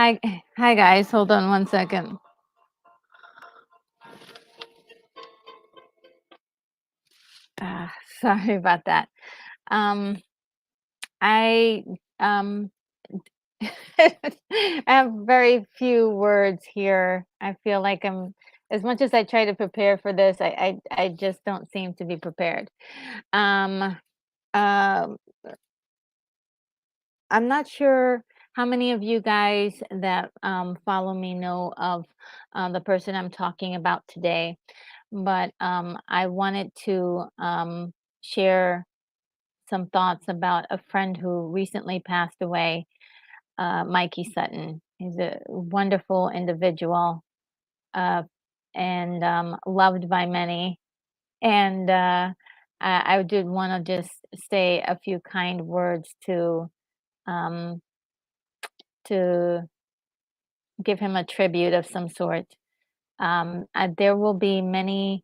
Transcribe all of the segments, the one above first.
Hi, hi guys. Hold on one second. Uh, Sorry about that. Um, I um, I have very few words here. I feel like as much as I try to prepare for this, I just don't seem to be prepared. Um, uh, I'm not sure how many of you guys that follow me know of the person I'm talking about today, but I wanted to share some thoughts about a friend who recently passed away, Mikey Sutton. He's a wonderful individual uh, and loved by many. And I did want to just say a few kind words um, to give him a tribute of some sort. There will be many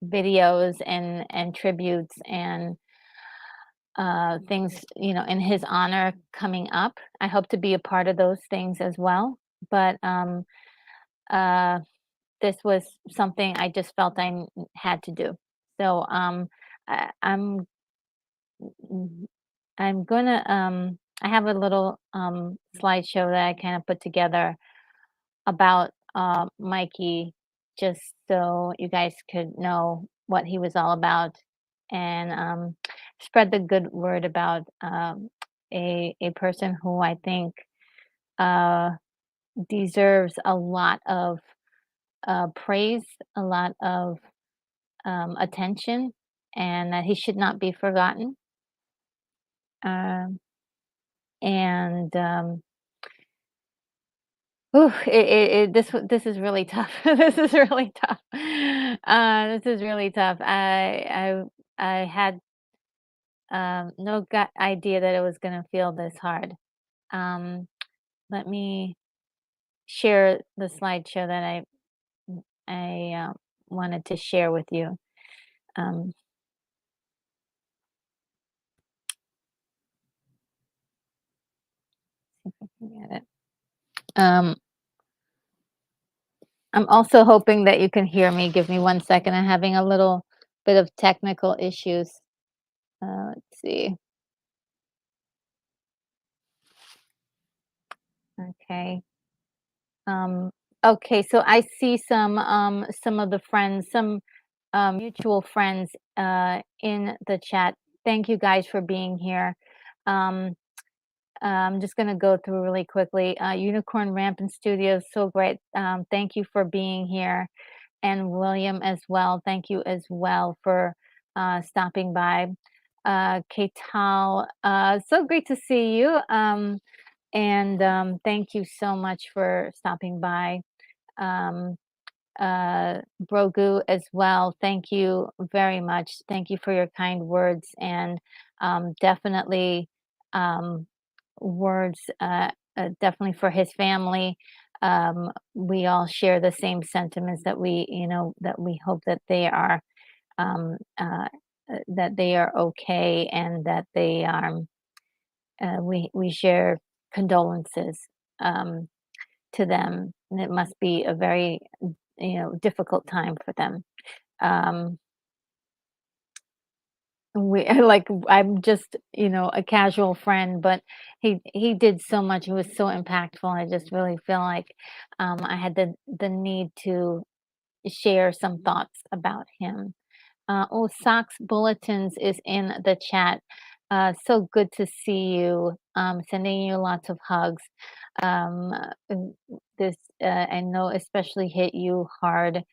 videos and tributes and things, in his honor coming up. I hope to be a part of those things as well. But uh, this was something I just felt had to do. So I, I'm mm, I'm gonna I have a little slideshow that I kind of put together about Mikey, just so you guys could know what he was all about and spread the good word about a person who I think uh, deserves a lot of praise, a lot of attention, and that he should not be forgotten. Um, and Ooh, this is really tough. This is really tough. This is really tough. I had no idea that it was going to feel this hard. Um, Let me share the slideshow that I wanted to share with you. Um, see if I can get it. Um, I'm also hoping that you can hear me. Give me one second. I'm having a little bit of technical issues. Let's see. Okay. Um, okay, so I see some of the friends, some mutual friends in the chat. Thank you guys for being here. Um, I'm just going to go through really quickly. Unicorn Rampant Studios, so great. Thank you for being here. And William as well. Thank you as well for stopping by. Ketal, so great to see you. And thank you so much for stopping by. Um, Brogu as well. Thank you very much. Thank you for your kind words and definitely um, words, definitely for his family. We all share the same sentiments that that we hope um, uh, that they are okay and that they are. We share condolences to them, and it must be a very difficult time for them. Um, we like I'm just a casual friend, but he did so much. He was so impactful. I just really feel like I had the need to share some thoughts about him. Oh, Socks Bulletins is in the chat. So good to see you. Sending you lots of hugs. Um, uh, this I know especially hit you hard,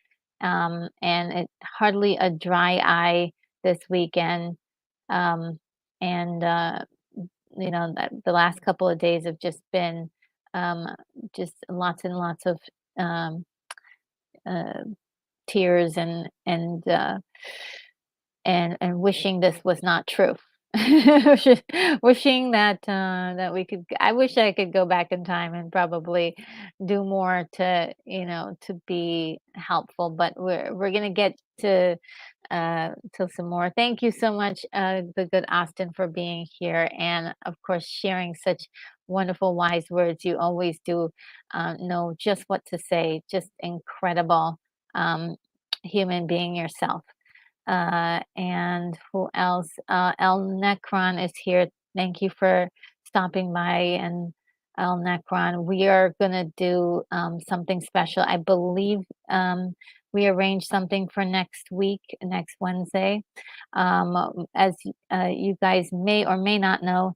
and it hardly a dry eye this weekend. Um, and that the last couple of days have just been um, just lots and lots of um, uh, tears and wishing this was not true. Wishing that we could. I wish I could go back in time and probably do more to be helpful. But we're gonna get to some more. Thank you so much, the good Austin, for being here and of course sharing such wonderful, wise words. You always do know just what to say. Just incredible um, human being yourself. And who else? El Necron is here. Thank you for stopping by. And El Necron, we are going to do something special. I believe we arranged something for next week, next Wednesday. As you guys may or may not know,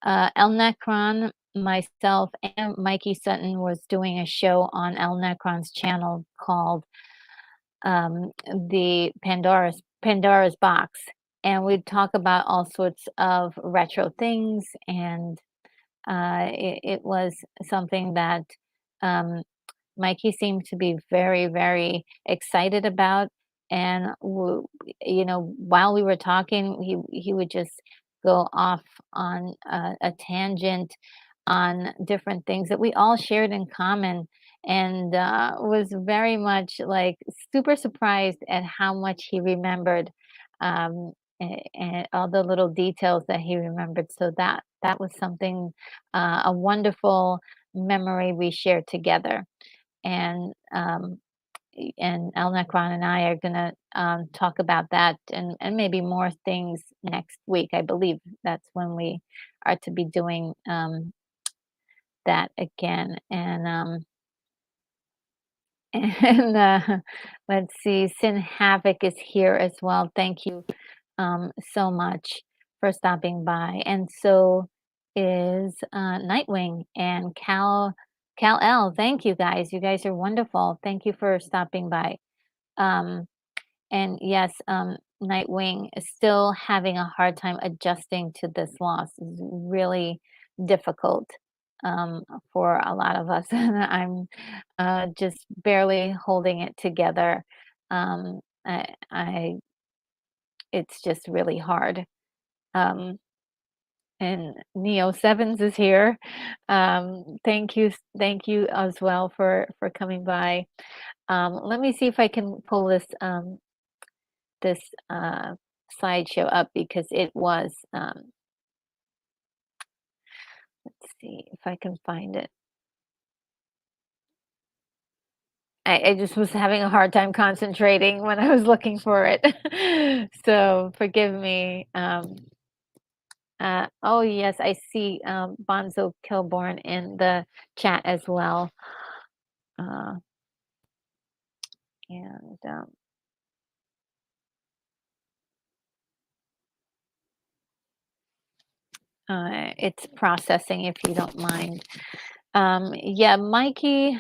El Necron, myself, and Mikey Sutton was doing a show on El Necron's channel called the Pandora's Box, and we'd talk about all sorts of retro things, and it was something that um, Mikey seemed to be very, very excited about. And while we were talking, he would just go off on a tangent on different things that we all shared in common, and was very much like super surprised at how much he remembered, and all the little details that he remembered. So that was something, a wonderful memory we shared together. And El Necron and I are gonna talk about that and maybe more things next week. I believe that's when we are to be doing that again. And let's see, Sin Havoc is here as well. Thank you so much for stopping by. And so is Nightwing and Cal L. Thank you guys. You guys are wonderful. Thank you for stopping by. Um, and yes, Nightwing is still having a hard time adjusting to this loss. It's really difficult for a lot of us. And I'm just barely holding it together. I it's just really hard. Um, and Neo Sevens is here. Thank you as well for coming by. Let me see if I can pull this slideshow up because it was. Let's see if I can find it. I just was having a hard time concentrating when I was looking for it. So forgive me. Oh yes, I see Bonzo Kilborn in the chat as well. Uh, and it's processing if you don't mind. Yeah, Mikey,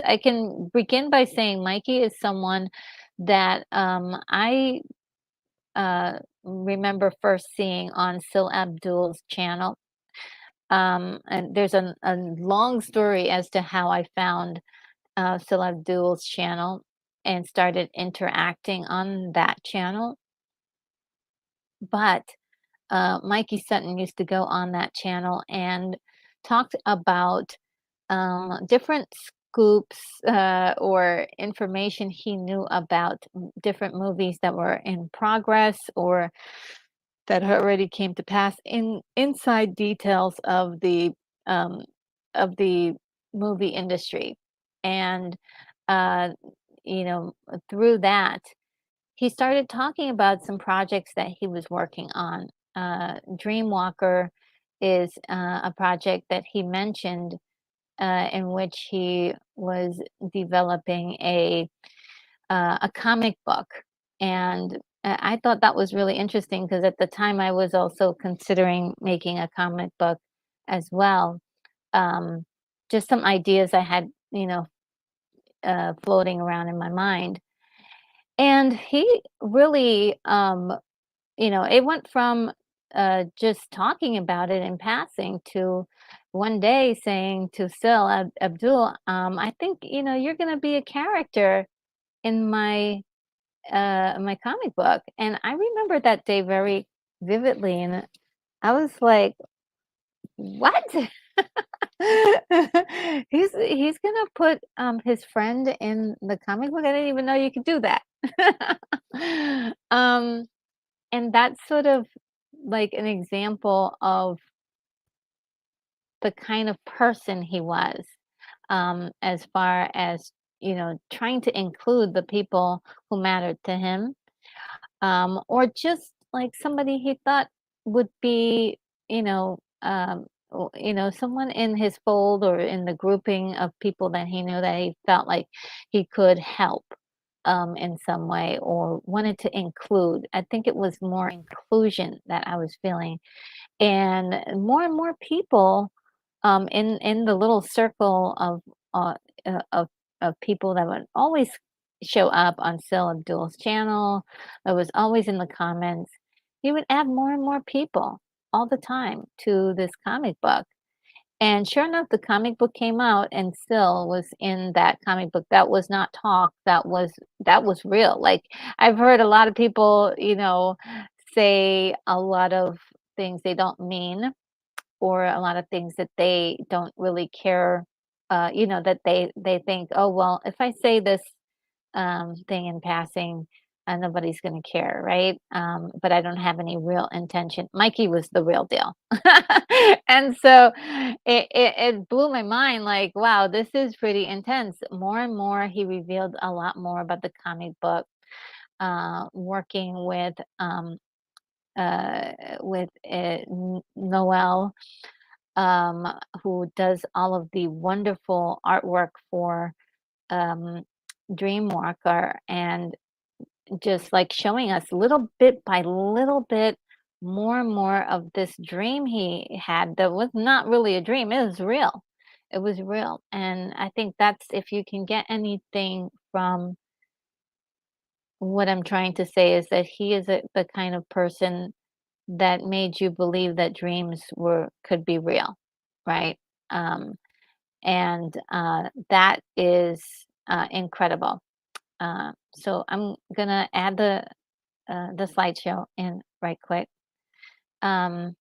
I can begin by saying Mikey is someone that I remember first seeing on Sil Abdul's channel. And there's a long story as to how I found Sil Abdul's channel and started interacting on that channel. But Mikey Sutton used to go on that channel and talked about different scoops or information he knew about different movies that were in progress or that already came to pass in inside details um, of the movie industry. And uh, through that he started talking about some projects that he was working on. Dreamwalker is a project that he mentioned in which he was developing a comic book, and I thought that was really interesting because at the time I was also considering making a comic book as well. Um, just some ideas I had, floating around in my mind, and he really it went from just talking about it in passing to one day saying to Sil Abdul, I think you're going to be a character in my comic book. And I remember that day very vividly, and I was like, what? He's gonna put his friend in the comic book. I didn't even know you could do that. um and that's sort of like an example of the kind of person he was, as far as, trying to include the people who mattered to him, or just like somebody he thought would be, someone in his fold or in the grouping of people that he knew that he felt like he could help in some way or wanted to include. I think it was more inclusion that I was feeling, and more people in the little circle uh, uh, of of people that would always show up on Sil Abdul's channel, that was always in the comments. He would add more and more people all the time to this comic book. And sure enough, the comic book came out and Sil was in that comic book. That was not talk. That was real. Like I've heard a lot of people, say a lot of things they don't mean or a lot of things that they don't really care, that they think, oh well, if I say this thing in passing, nobody's going to care, right? But I don't have any real intention. Mikey was the real deal, and so it blew my mind. Like, wow, this is pretty intense. More and more, he revealed a lot more about the comic book, working with Noel, um, who does all of the wonderful artwork for um, Dreamwalker, and just like showing us little bit by little bit more and more of this dream he had that was not really a dream. It was real. It was real. And I think that's if you can get anything from what I'm trying to say is that he is the kind of person that made you believe that dreams were could be real, right? Um, and that is incredible. So I'm gonna add the slideshow in right quick. Um,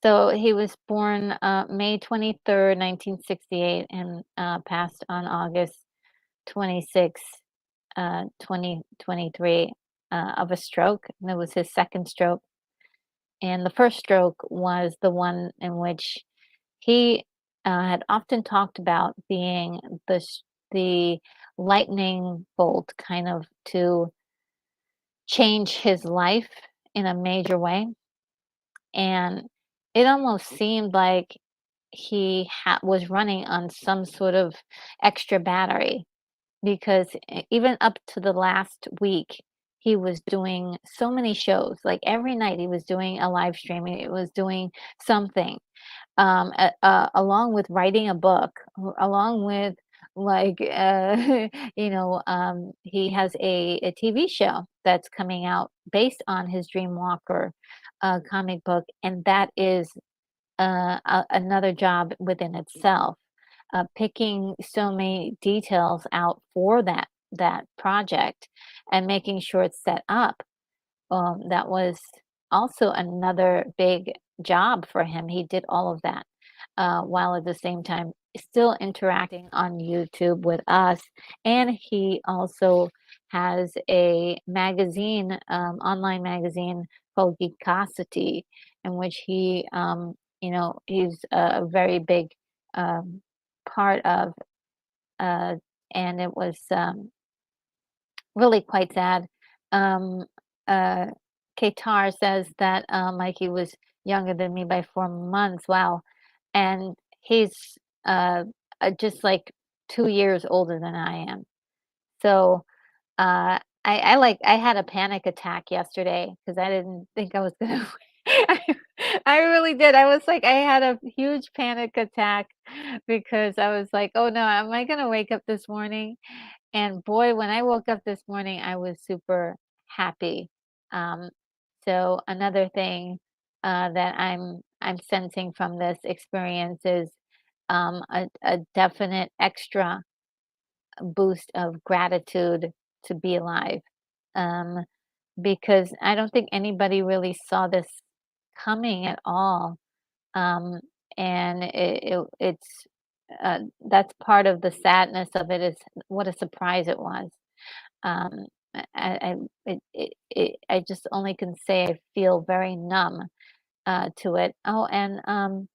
so he was born May 23rd, 1968, and passed on August 26th, 2023, of a stroke. And it was his second stroke. And the first stroke was the one in which he had often talked about being the lightning bolt kind of to change his life in a major way. And it almost seemed like he was running on some sort of extra battery because even up to the last week, he was doing so many shows. Like every night, he was doing a live stream. He was doing something, along with writing a book, along with like, he has a TV show that's coming out based on his Dreamwalker comic book, and that is another job within itself. Picking so many details out for that project and making sure it's set up, that was also another big job for him. He did all of that while at the same time still interacting on YouTube with us. And he also has a magazine, online magazine called Geekosity, in which he's a very big um, part of, uh, and it was really quite sad. Um, uh, Qatar says that Mikey was younger than me by 4 months. Wow. And he's uh, just like 2 years older than I am. So I had a panic attack yesterday because I didn't think I was gonna. I, I really did. I was like, I had a huge panic attack because I was like, oh no, am I gonna wake up this morning? And boy, when I woke up this morning, I was super happy. Um, so another thing that I'm sensing from this experience is a definite extra boost of gratitude to be alive. Um, because I don't think anybody really saw this coming at all. Um, and it's that's part of the sadness of it is what a surprise it was. Um, I just only can say I feel very numb to it. Oh, and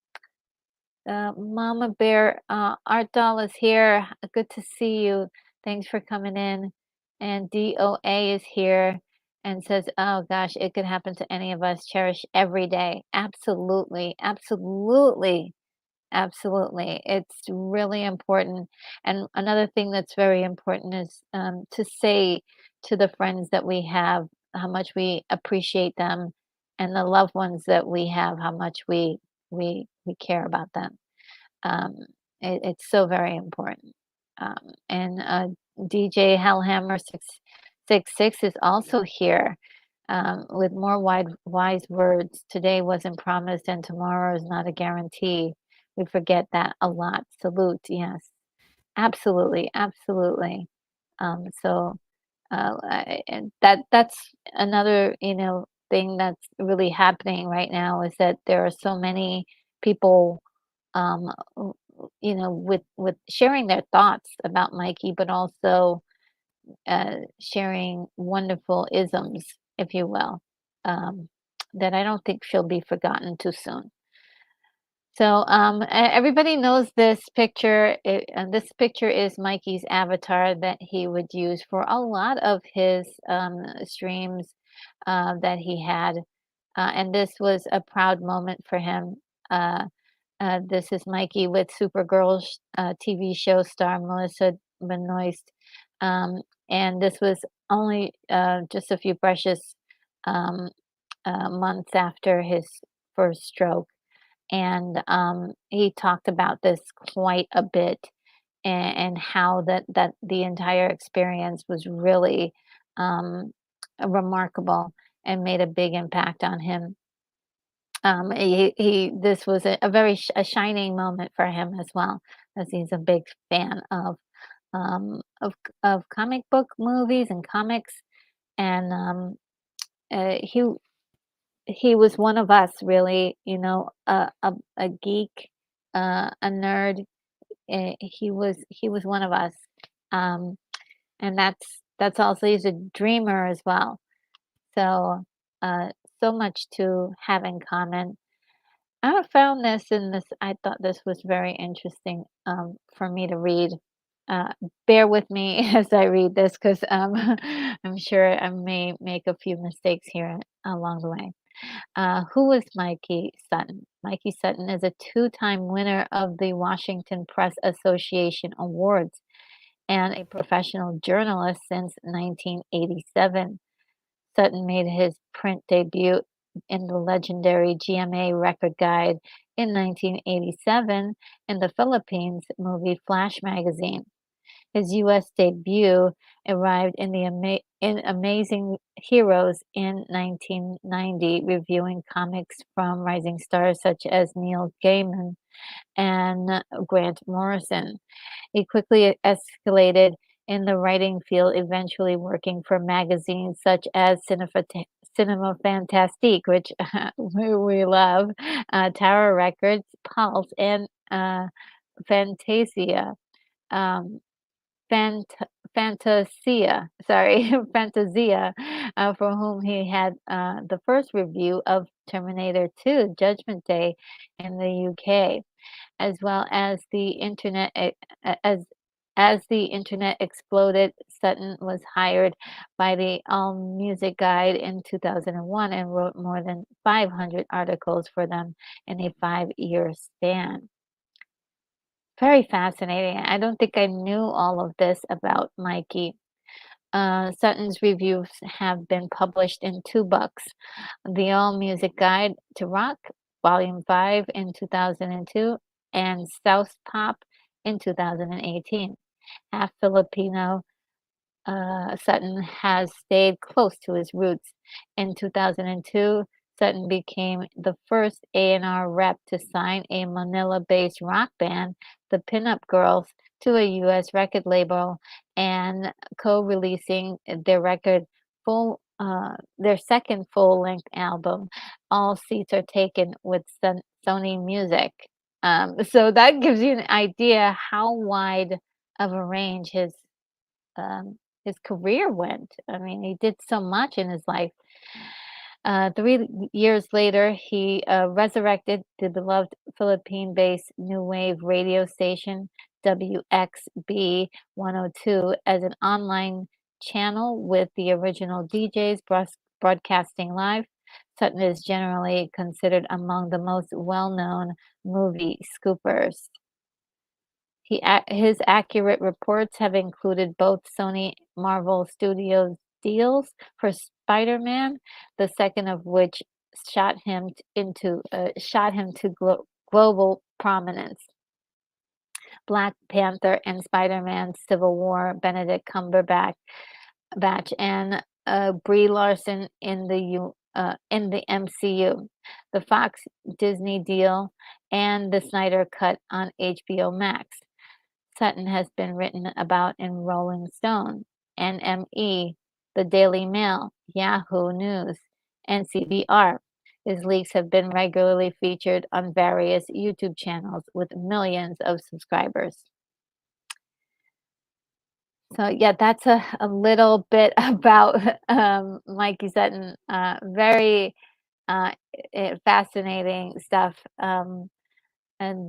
Mama Bear, Art Doll is here. Good to see you. Thanks for coming in. And DOA is here and says, "Oh gosh, it could happen to any of us. Cherish every day." Absolutely, absolutely, absolutely. It's really important. And another thing that's very important is to say to the friends that we have how much we appreciate them, and the loved ones that we have how much we care about them. um, it's so very important. And DJ Hellhammer 666 is also here with more wise words. Today wasn't promised, and tomorrow is not a guarantee. We forget that a lot. Salute, yes, absolutely, absolutely. So and that's another, thing that's really happening right now is that there are so many people, with sharing their thoughts about Mikey, but also sharing wonderful isms, if you will, um, that I don't think she'll be forgotten too soon. So everybody knows this picture. And this picture is Mikey's avatar that he would use for a lot of his streams that he had. And this was a proud moment for him. Uh, this is Mikey with Supergirl TV show star Melissa Benoist. Um, and this was only just a few precious um, months after his first stroke. And he talked about this quite a bit, and how that the entire experience was really remarkable and made a big impact on him. He this was a very a shining moment for him as well, as he's a big fan um, of of comic book movies and comics, and he was one of us, really, a geek, a nerd. He was one of us, um, and that's also he's a dreamer as well. So uh, so much to have in common. I found this in this. I thought this was very interesting for me to read. Uh, Bear with me as I read this because I'm sure I may make a few mistakes here along the way. Who is Mikey Sutton? Mikey Sutton is a two-time winner of the Washington Press Association Awards and a professional journalist since 1987. Sutton made his print debut in the legendary GMA Record Guide in 1987 in the Philippines movie Flash magazine. His U.S. debut arrived in in Amazing Heroes in 1990, reviewing comics from rising stars such as Neil Gaiman and Grant Morrison. He quickly escalated in the writing field, eventually working for magazines such as Cinema Fantastique, which we love, Tower Records, Pulse, and Fantasia. Um, Fant Fantasia, sorry, Fantasia, for whom he had the first review of Terminator 2: Judgment Day in the UK, as well as the internet as the internet exploded. Sutton was hired by the All Music Guide in 2001 and wrote more than 500 articles for them in a 5-year span. Very fascinating. I don't think I knew all of this about Mikey. Sutton's reviews have been published in two books: The All Music Guide to Rock, Volume 5 in 2002, and South Pop in 2018. Half Filipino, Sutton has stayed close to his roots. In 2002, Sutton became the first A&R rep to sign a Manila-based rock band, the Pinup Girls, to a U.S. record label and co-releasing their second full-length album, All Seats Are Taken, with Sony Music. So that gives you an idea how wide of a range um, his career went. I mean, he did so much in his life. 3 years later, he resurrected the beloved Philippine-based new wave radio station WXB 102 as an online channel with the original DJs broadcasting live. Sutton is generally considered among the most well-known movie scoopers. His accurate reports have included both Sony Marvel Studios deals for Spider-Man, the second of which shot him to global prominence. Black Panther and Spider-Man Civil War, Benedict Cumberbatch and Brie Larson in the MCU, the Fox Disney deal, and the Snyder Cut on HBO Max. Sutton has been written about in Rolling Stone, NME, The Daily Mail, Yahoo News, and CBR. His leaks have been regularly featured on various YouTube channels with millions of subscribers. So yeah, that's a little bit about Mikey Sutton. Very fascinating stuff, and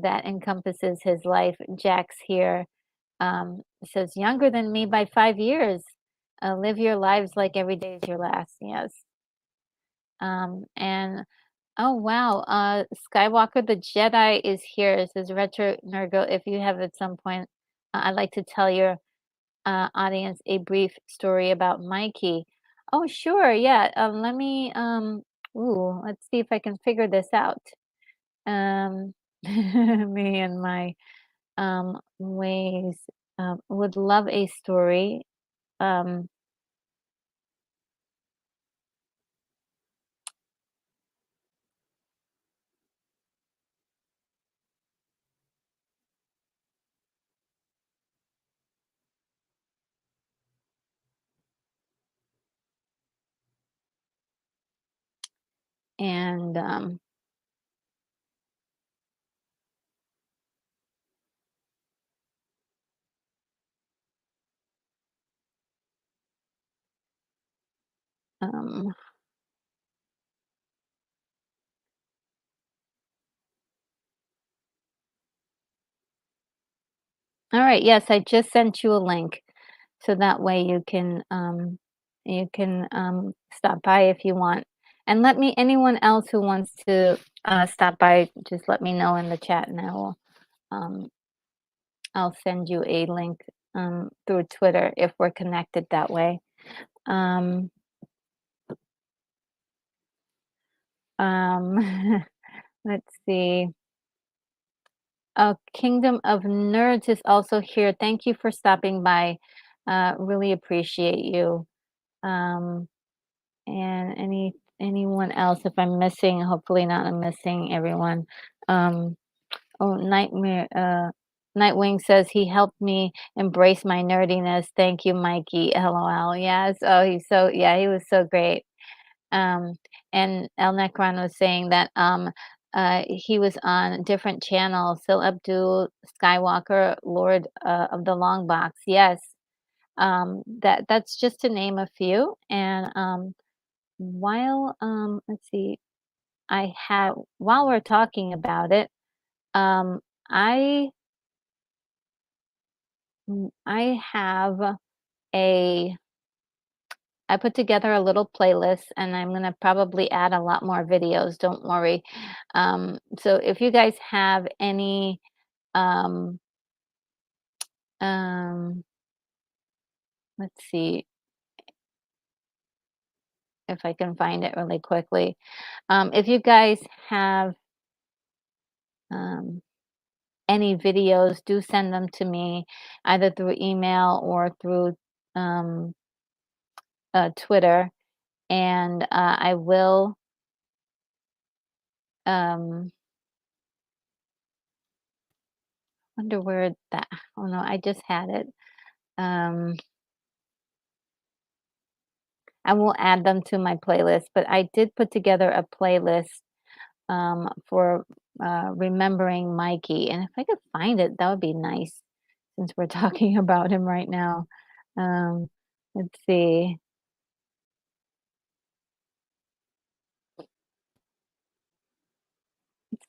that encompasses his life. Jax here says, younger than me by 5 years. Live your lives like every day is your last. Yes. And oh wow, Skywalker the Jedi is here. It says Retro Nergo. If you have at some point, I'd like to tell your audience a brief story about Mikey. Oh sure, yeah. Let me let's see if I can figure this out. Me and my ways. Would love a story. Um, and um, all right. Yes, I just sent you a link, so that way you can stop by if you want. And let me anyone else who wants to stop by, just let me know in the chat, and um, I'll send you a link through Twitter if we're connected that way. Um, let's see. Kingdom of Nerds is also here. Thank you for stopping by. Really appreciate you. Um, and anyone else, if I'm missing, hopefully not I'm missing everyone. Um, oh, Nightwing says he helped me embrace my nerdiness. Thank you, Mikey. LOL. Yes. Oh, he was so great. Um, and El Necron was saying that he was on different channels. So Abdul Skywalker, Lord of the Long Box. Yes, that's just to name a few. And while let's see, while we're talking about it, um, I I have a I put together a little playlist and I'm gonna probably add a lot more videos, don't worry. So if you guys have any, um, um, let's see if I can find it really quickly. If you guys have um, any videos, do send them to me either through email or through um, Twitter, and I will. Um, wonder where that. Oh no, I just had it. Um, I will add them to my playlist, but I did put together a playlist for remembering Mikey, and if I could find it, that would be nice since we're talking about him right now. Um, let's see.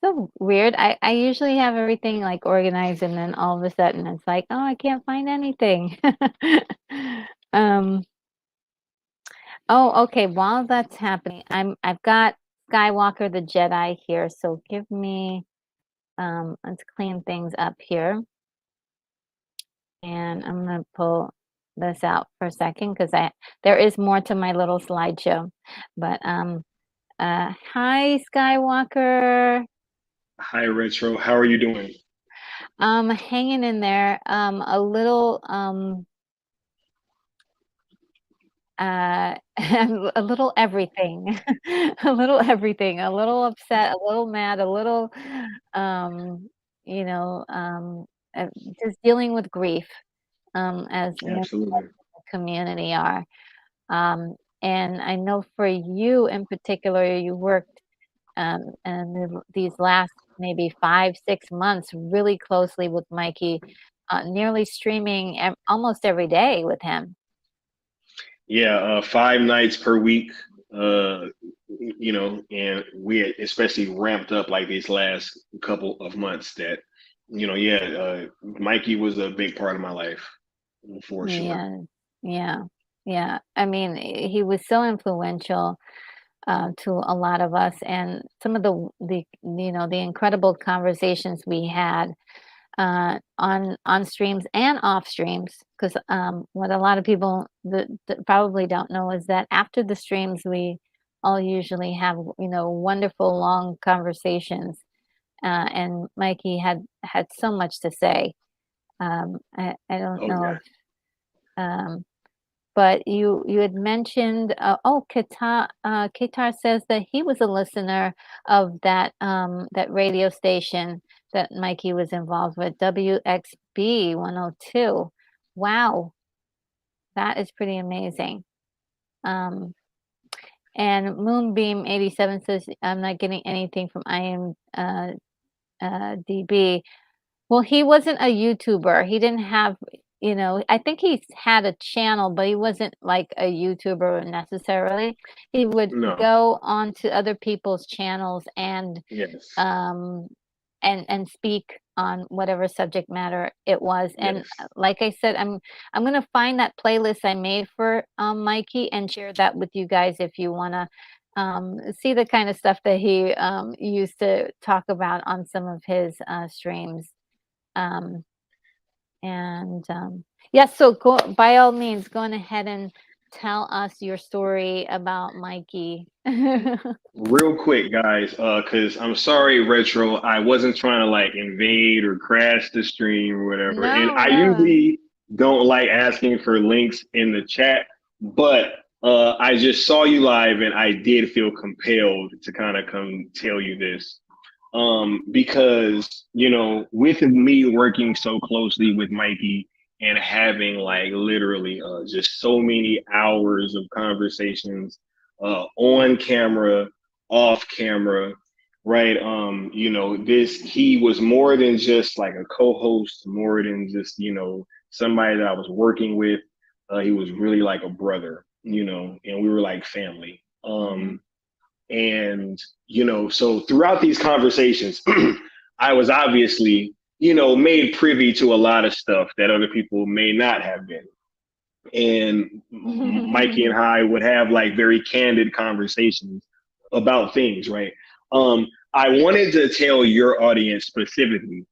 so weird. I usually have everything like organized and then all of a sudden it's like, oh, I can't find anything. um, oh, okay. While that's happening, I've got Skywalker the Jedi here, so give me let's clean things up here. And I'm gonna pull this out for a second because I there is more to my little slideshow. But hi Skywalker. Hi, Retro. How are you doing? Hanging in there. A little a little everything. A little everything. A little upset, a little mad, a little um, you know, uh, just dealing with grief, as many of us Absolutely. in the community are. And I know for you in particular, you worked and these last maybe 5, 6 months really closely with Mikey, nearly streaming almost every day with him. Yeah, 5 nights per week. Uh, and we especially ramped up like these last couple of months. Mikey was a big part of my life for sure. Yeah, yeah, yeah. I mean, he was so influential to a lot of us, and some of the incredible conversations we had on streams and off streams. Because what a lot of people that probably don't know is that after the streams, we all usually have wonderful long conversations. And Mikey had so much to say. I don't Oh know yeah. if um, but you had mentioned, oh, Qatar says that he was a listener of that radio station that Mikey was involved with, WXB 102. Wow, that is pretty amazing. Um, and Moonbeam 87 says, I'm not getting anything from IMDb. Well, he wasn't a YouTuber. He didn't have, I think he's had a channel, but he wasn't like a YouTuber necessarily. He would No. go on to other people's channels Yes. um and speak on whatever subject matter it was. And Yes. like I said, I'm gonna find that playlist I made for Mikey and share that with you guys if you wanna see the kind of stuff that he used to talk about on some of his streams. Um, and yes, so go by all means, go on ahead and tell us your story about Mikey. Real quick, guys, because I'm sorry, Retro. I wasn't trying to like invade or crash the stream or whatever. And No, I no. usually don't like asking for links in the chat, but I just saw you live and I did feel compelled to kind of come tell you this. Because, with me working so closely with Mikey and having like literally just so many hours of conversations on camera, off camera, right? He was more than just like a co-host, more than just, somebody that I was working with. He was really like a brother, and we were like family. Mhm. So throughout these conversations, I was obviously, made privy to a lot of stuff that other people may not have been. And Mikey and I would have like very candid conversations about things, right? I wanted to tell your audience specifically,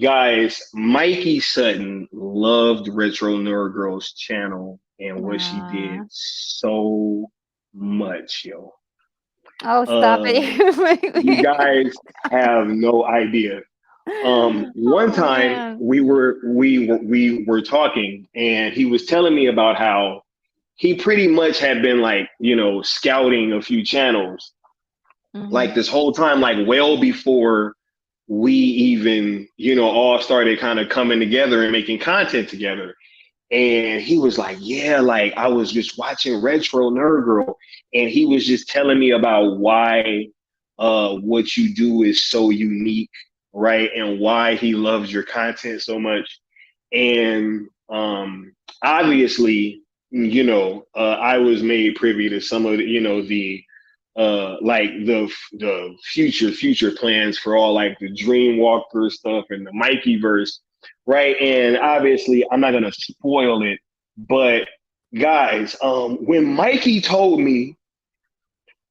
guys, Mikey Sutton loved Retro Nerd Girl's channel and what she did Aw. so much, yo. Oh, stop Uh, you it. guys have no idea. One Oh, time man. we were talking, and he was telling me about how he pretty much had been like, scouting a few channels like Mhm. this whole time, like well before we even, all started kind of coming together and making content together. And he was like, yeah, like I was just watching Retro Nerd Girl, and he was just telling me about why what you do is so unique, right? And why he loves your content so much. And obviously, I was made privy to some of the like the future plans for all like the Dreamwalker stuff and the Mikey verse, right? And obviously, I'm not gonna spoil it, but guys, when Mikey told me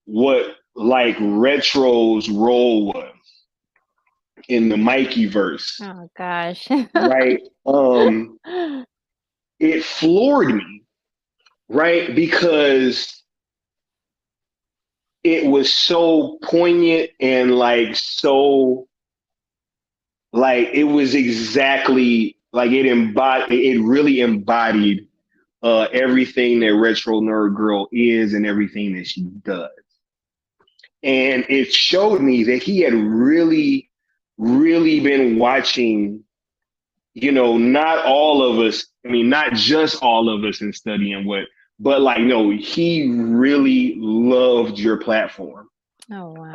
what like Retro's role was in the Mikey verse, Oh gosh. right? It floored me, right? Because it was so poignant and like so like it was exactly like it really embodied everything that Retro Nerd Girl is and everything that she does. And it showed me that he had really been watching, not all of us, I mean, not just all of us in studying but like, no, he really loved your platform. Oh wow.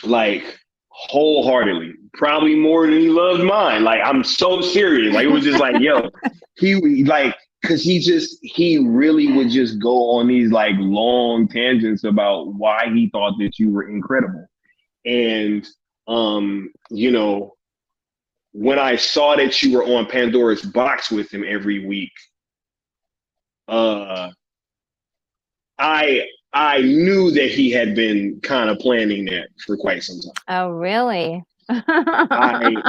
Like wholeheartedly, probably more than he loved mine. Like, I'm so serious. Like, it was just like, yo, he like, cause he really would just go on these like long tangents about why he thought that you were incredible. And, when I saw that you were on Pandora's Box with him every week, uh, I knew that he had been kind of planning that for quite some time. Oh really? I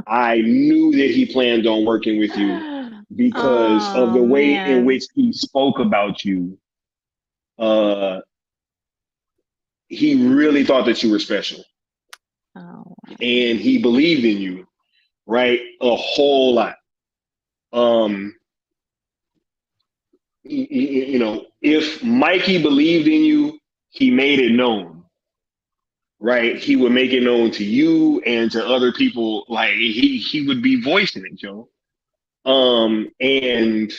I knew that he planned on working with you because of Oh the way in man. which he spoke about you. Uh, he really thought that you were special, Oh and he believed in you, right? A whole lot. Um, if Mikey believed in you, he made it known, right? He would make it known to you and to other people. Like he would be voicing it, Joe. And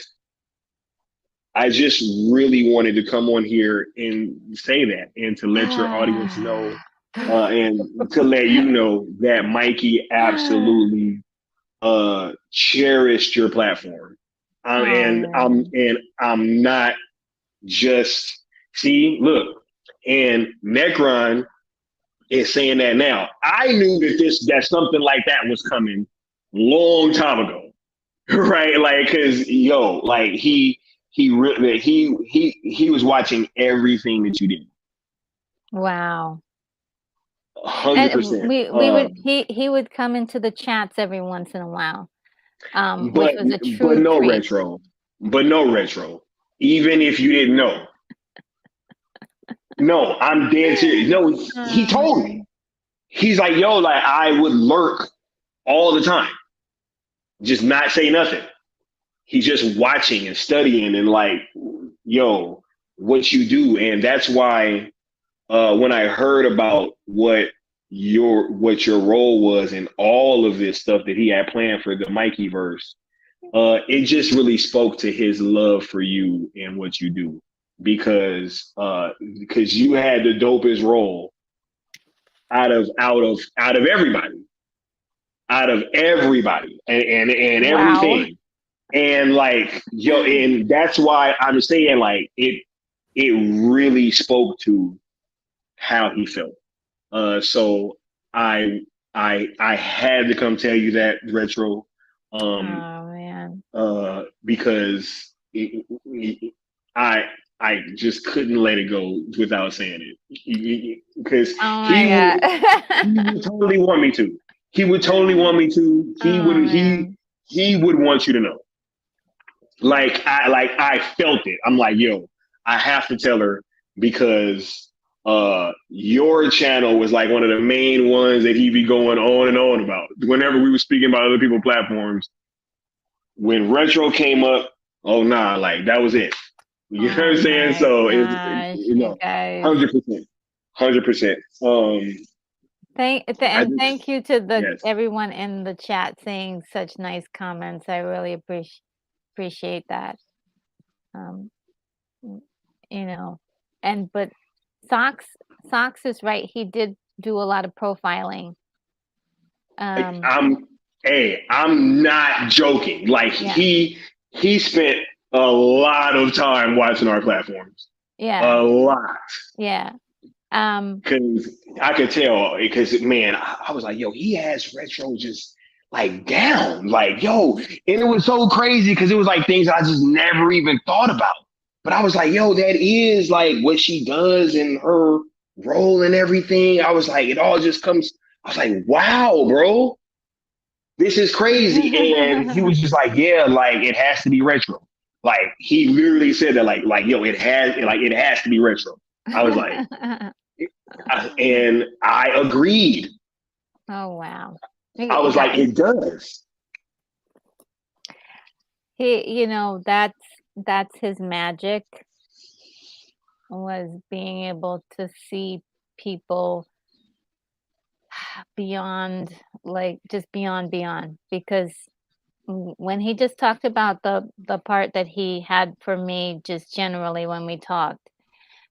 I just really wanted to come on here and say that and to let your audience know and to let you know that Mikey absolutely cherished your platform. And I'm Oh. and I'm not just look, and Necron is saying that now. I knew that something like that was coming long time ago. Right, like because like he was watching everything that you did. Wow. And 100%. we would he would come into the chats every once in a while, which But was a but true no treat. retro, but no retro. Even if you didn't know, no, I'm dead serious. No, he Oh told me. man. He's like, yo, like I would lurk all the time, just not say nothing. He's just watching and studying and like, yo, what you do, and that's why when I heard about what your role was in all of this stuff that he had planned for the Mikey verse, it just really spoke to his love for you and what you do because you had the dopest role out of everybody, and Wow. everything. And like and that's why I'm saying like it really spoke to how he felt. So I I had to come tell you that retro, um, Oh man. because I I just couldn't let it go without saying it because Oh he my would he god. would totally want me to. He would totally want me to. He would Oh man. he would want you to know. Like I felt it. I'm like, yo, I have to tell her because your channel was like one of the main ones that he'd be going on and on about. Whenever we were speaking about other people's platforms, when retro came up, oh nah, like that was it. You know what Oh I'm saying? my So it's gosh, you guys. 100%, 100%. I And just thank you to the yes. everyone in the chat saying such nice comments. I really appreciate that. Um, mm, you know, and but Socks Socks is right. He did do a lot of profiling. Um, I'm I'm not joking. Like yeah. he spent a lot of time watching our platforms. Yeah. a lot. Yeah. Um, Because I could tell, because man, I was like, yo, he has retro just like down, like yo, and it was so crazy because it was like things I just never even thought about. But I was like, yo, that is like what she does in her role and everything. I was like, it all just comes. I was like, wow, bro, this is crazy. And he was just like, yeah, like it has to be retro. Like he literally said that, like yo, it has to be retro. I was like, and I agreed. oh wow. I You was like, guys, it does. that's his magic, was being able to see people beyond, like, just beyond, because when he just talked about the part that he had for me, just generally when we talked,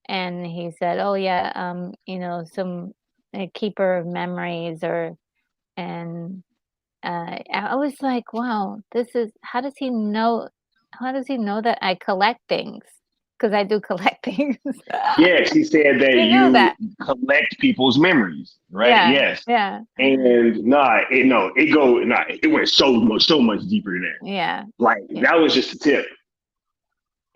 and he said, "Oh yeah, some a keeper of memories," or and I was like, "Wow, this is how does he know? How does he know that I collect things? Because I do collect things." Yes, he said that You know you that? collect people's memories, right? Yeah, Yes. yeah, And it went so much deeper than that. yeah, Like yeah, that was just a tip.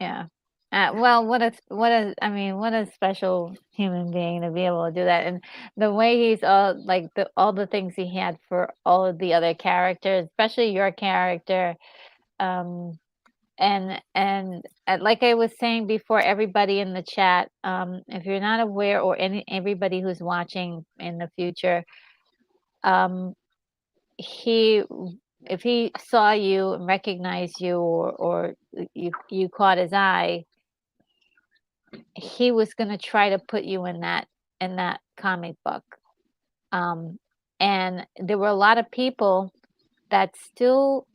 yeah. Well, what a special human being to be able to do that, and the way he's like all the things he had for all of the other characters, especially your character. Um, and like I was saying before, everybody in the chat, if you're not aware, or everybody who's watching in the future, um, he if he saw you and recognized you, or you caught his eye, he was going to try to put you in that comic book. Um, and there were a lot of people that still,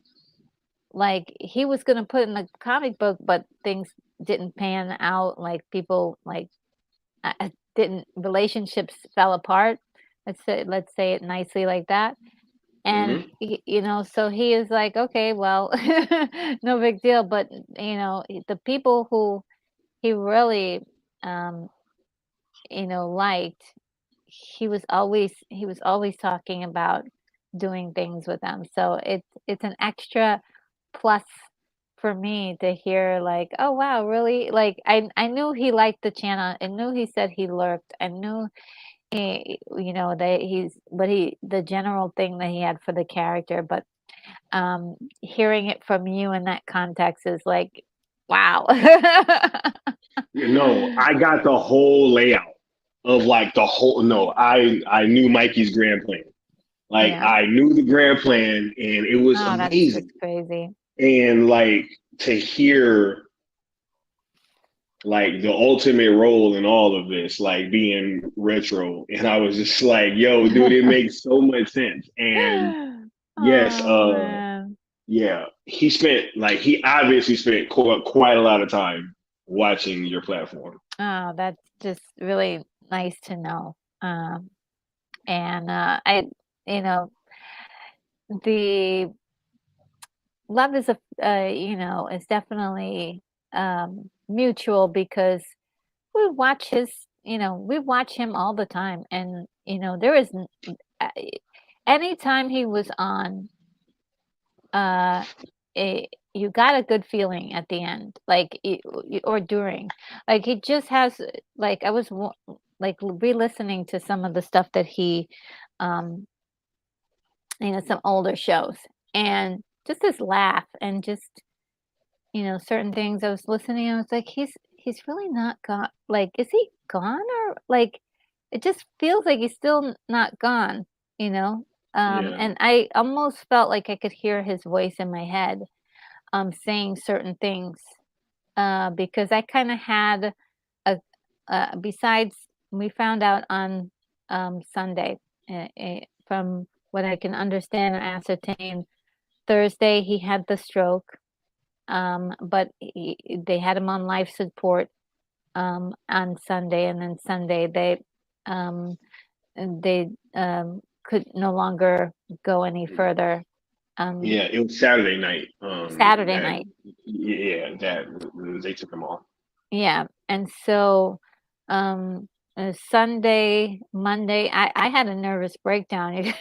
like, he was going to put in the comic book, but things didn't pan out. Like, people, like, didn't relationships fell apart. Let's say it nicely like that. And Hmm. so he is like, okay, well, no big deal. But the people who he really, um, liked, he was always talking about doing things with them. So it's an extra plus for me to hear, like, oh wow, really? Like, I knew he liked the channel. I knew he said he lurked. I knew that the general thing that he had for the character, but hearing it from you in that context is like, wow. I got the whole layout of like the whole. No, I knew Mikey's grand plan. Like Yeah. I knew the grand plan, and it was Oh, that's just amazing. crazy. And like to hear like the ultimate role in all of this, like being retro. And I was just like, yo, dude, it makes so much sense. And yes, Oh man. yeah, he obviously spent quite a lot of time watching your platform. Oh, that's just really nice to know. And you know, the love is definitely mutual, because we watch him all the time, and there is uh, anytime he was on, uh you got a good feeling at the end, like or during, like he just has, like I was like re-listening to some of the stuff that he, um some older shows, and just his laugh, and just certain things I was listening, I was like, he's really not gone. Like, is he gone, or like it just feels like he's still not gone, you know? Yeah, And I almost felt like I could hear his voice in my head, saying certain things, because I kind of had a, besides, we found out on Sunday, from what I can understand and ascertain, Thursday he had the stroke, but they had him on life support, on Sunday, and then Sunday um, they could no longer go any further. Um, yeah, it was Saturday night. Saturday That night. yeah, that they took him off. Yeah, and so, um, Sunday, Monday, I had a nervous breakdown, you guys.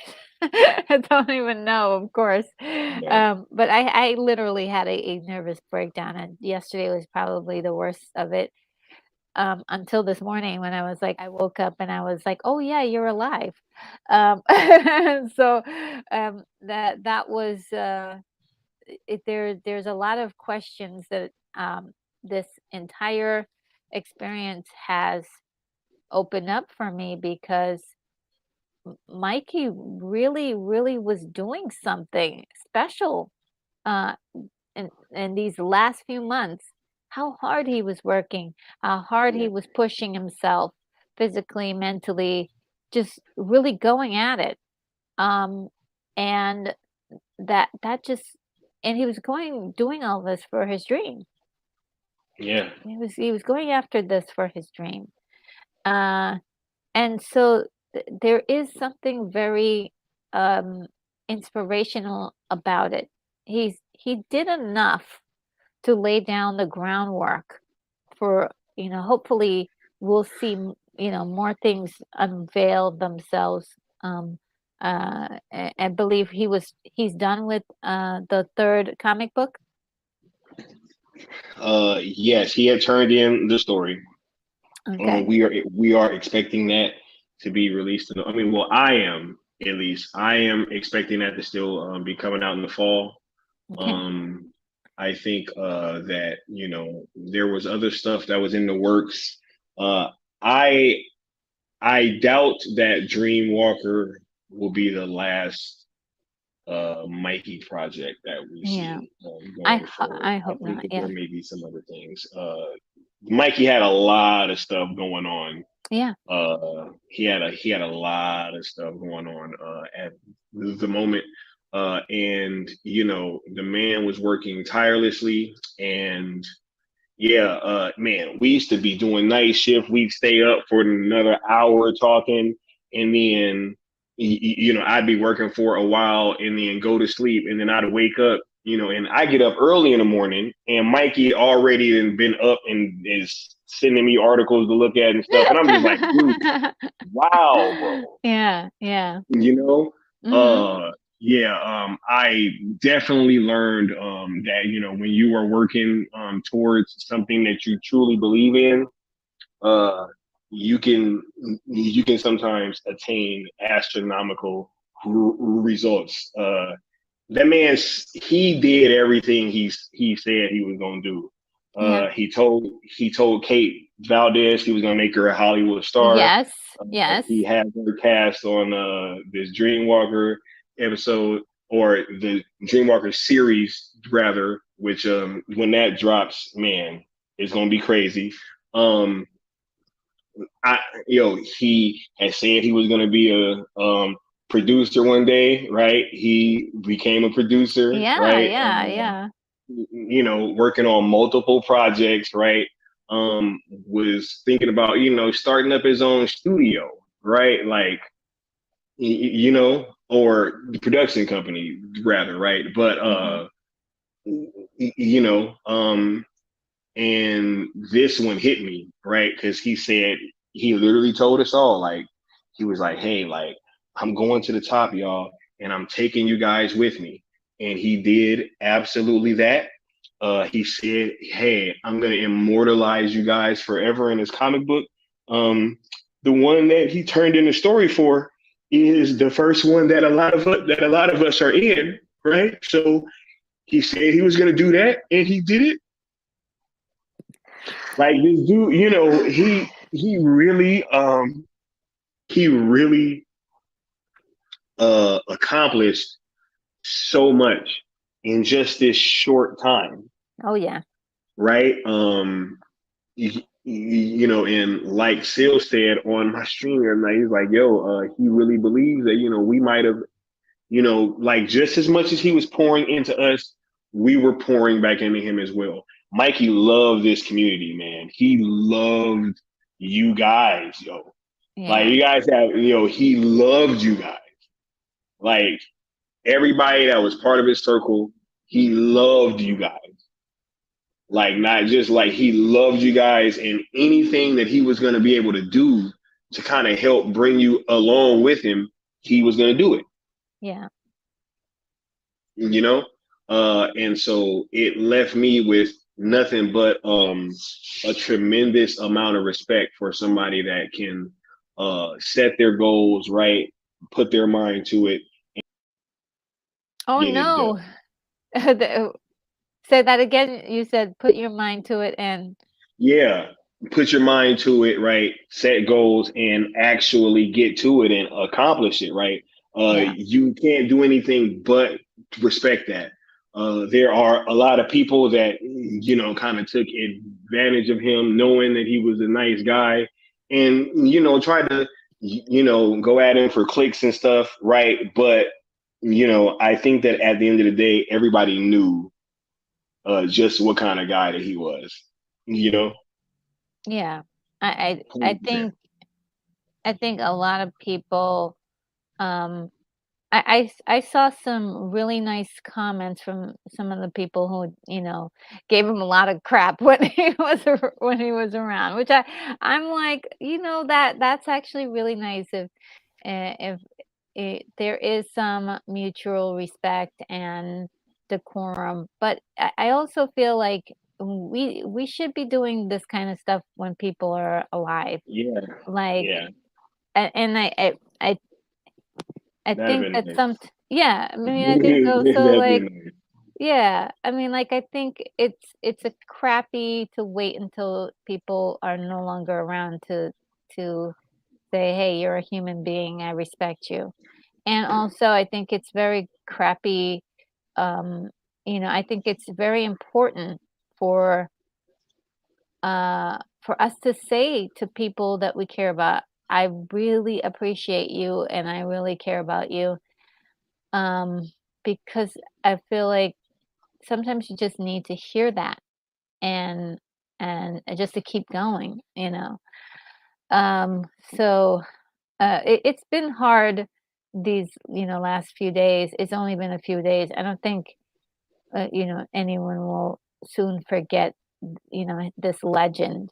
I don't even know, of course, Yeah. but I literally had a nervous breakdown, and yesterday was probably the worst of it, until this morning when I was like I woke up and I was like, "Oh, yeah, you're alive." Um, so, that was, there's a lot of questions that this entire experience has opened up for me because Mikey really was doing something special uh, in these last few months. How hard he was working, how hard Yeah. he was pushing himself physically, mentally, just really going at it. Um, and that just and he was going doing all this for his dream. Yeah. He was going after this for his dream. Uh, and so there is something very inspirational about it. He did enough to lay down the groundwork for, hopefully we'll see, more things unveil themselves. I believe he's done with the third comic book. Yes, he had turned in the story. Okay. We are expecting that to be released. I mean, well, I am at least. I am expecting that to still be coming out in the fall. Okay. Um, I think that there was other stuff that was in the works. Uh, I I doubt that Dreamwalker will be the last Mikey project that we Yeah. see going forward. I I hope think not. that there Yeah. may be some other things. Mikey had a lot of stuff going on. Yeah. He had a lot of stuff going on at the moment, and the man was working tirelessly. And yeah, man, we used to be doing night shift. We'd stay up for another hour talking, and then I'd be working for a while, and then go to sleep, and then I'd wake up, and I get up early in the morning, and Mikey already been up and is sending me articles to look at and stuff, and I'm just like, dude, wow, bro, Yeah. Yeah. you know, Mhm. uh, yeah, I definitely learned that when you are working towards something that you truly believe in, uh, you can you can sometimes attain astronomical results. That man, he did everything he said he was gonna do. Yeah. He told Kate Valdez he was gonna make her a Hollywood star. Yes. Yes. He had her cast on this Dreamwalker episode, or the Dreamwalker series rather, which when that drops, man, it's gonna be crazy. Um, I he had said he was gonna be a producer one day, right? He became a producer, Yeah. right? Yeah. Yeah. Working on multiple projects, right? Was thinking about starting up his own studio, right? Like or the production company rather, right? But Mhm. you know, and this one hit me, right? Because he literally told us all, like, he was like, hey, like, I'm going to the top, y'all, and I'm taking you guys with me. And he did absolutely that. He said, hey, I'm going to immortalize you guys forever in his comic book. The one that he turned in the story for is the first one that a lot of us are in, right? So he said he was going to do that, and he did it. Like this dude, he really accomplished so much in just this short time, Oh yeah. right? And like Seal said on my stream the other night, he's like, yo, he really believes that, we might have, like just as much as he was pouring into us, we were pouring back into him as well. Mikey loved this community, man. He loved you guys, yo. Like Yeah. you guys have, he loved you guys. Like everybody that was part of his circle, he loved you guys. Like not just like he loved you guys, and anything that he was going to be able to do to kind of help bring you along with him, he was going to do it. Yeah. You know, and so it left me with nothing but a tremendous amount of respect for somebody that can set their goals right, put their mind to it, Oh, get it no. done. Say that again. You said put your mind to it and Yeah, put your mind to it, right? Set goals and actually get to it and accomplish it, right? yeah. You can't do anything but respect that. There are a lot of people that kind of took advantage of him, knowing that he was a nice guy, and tried to go at him for clicks and stuff, right? But I think that at the end of the day, everybody knew just what kind of guy that he was. You know, Yeah. I 100%. I think a lot of people, um I saw some really nice comments from some of the people who, gave him a lot of crap when when he was around, which I'm like, that's actually really nice if there is some mutual respect and decorum, but I also feel like we should be doing this kind of stuff when people are alive. Yeah, Like, yeah, and I that'd think been that nice. yeah, I mean, I think also, That'd like, been nice. yeah, I mean, like, I think it's a crappy to wait until people are no longer around to say, "Hey, you're a human being, I respect you." And also, I think it's very crappy, um, I think it's very important for, for us to say to people that we care about, "I really appreciate you, and I really care about you." Um, because I feel like sometimes you just need to hear that and just to keep going, you know? Um, so, it's been hard these, last few days. It's only been a few days. I don't think, anyone will soon forget, this legend,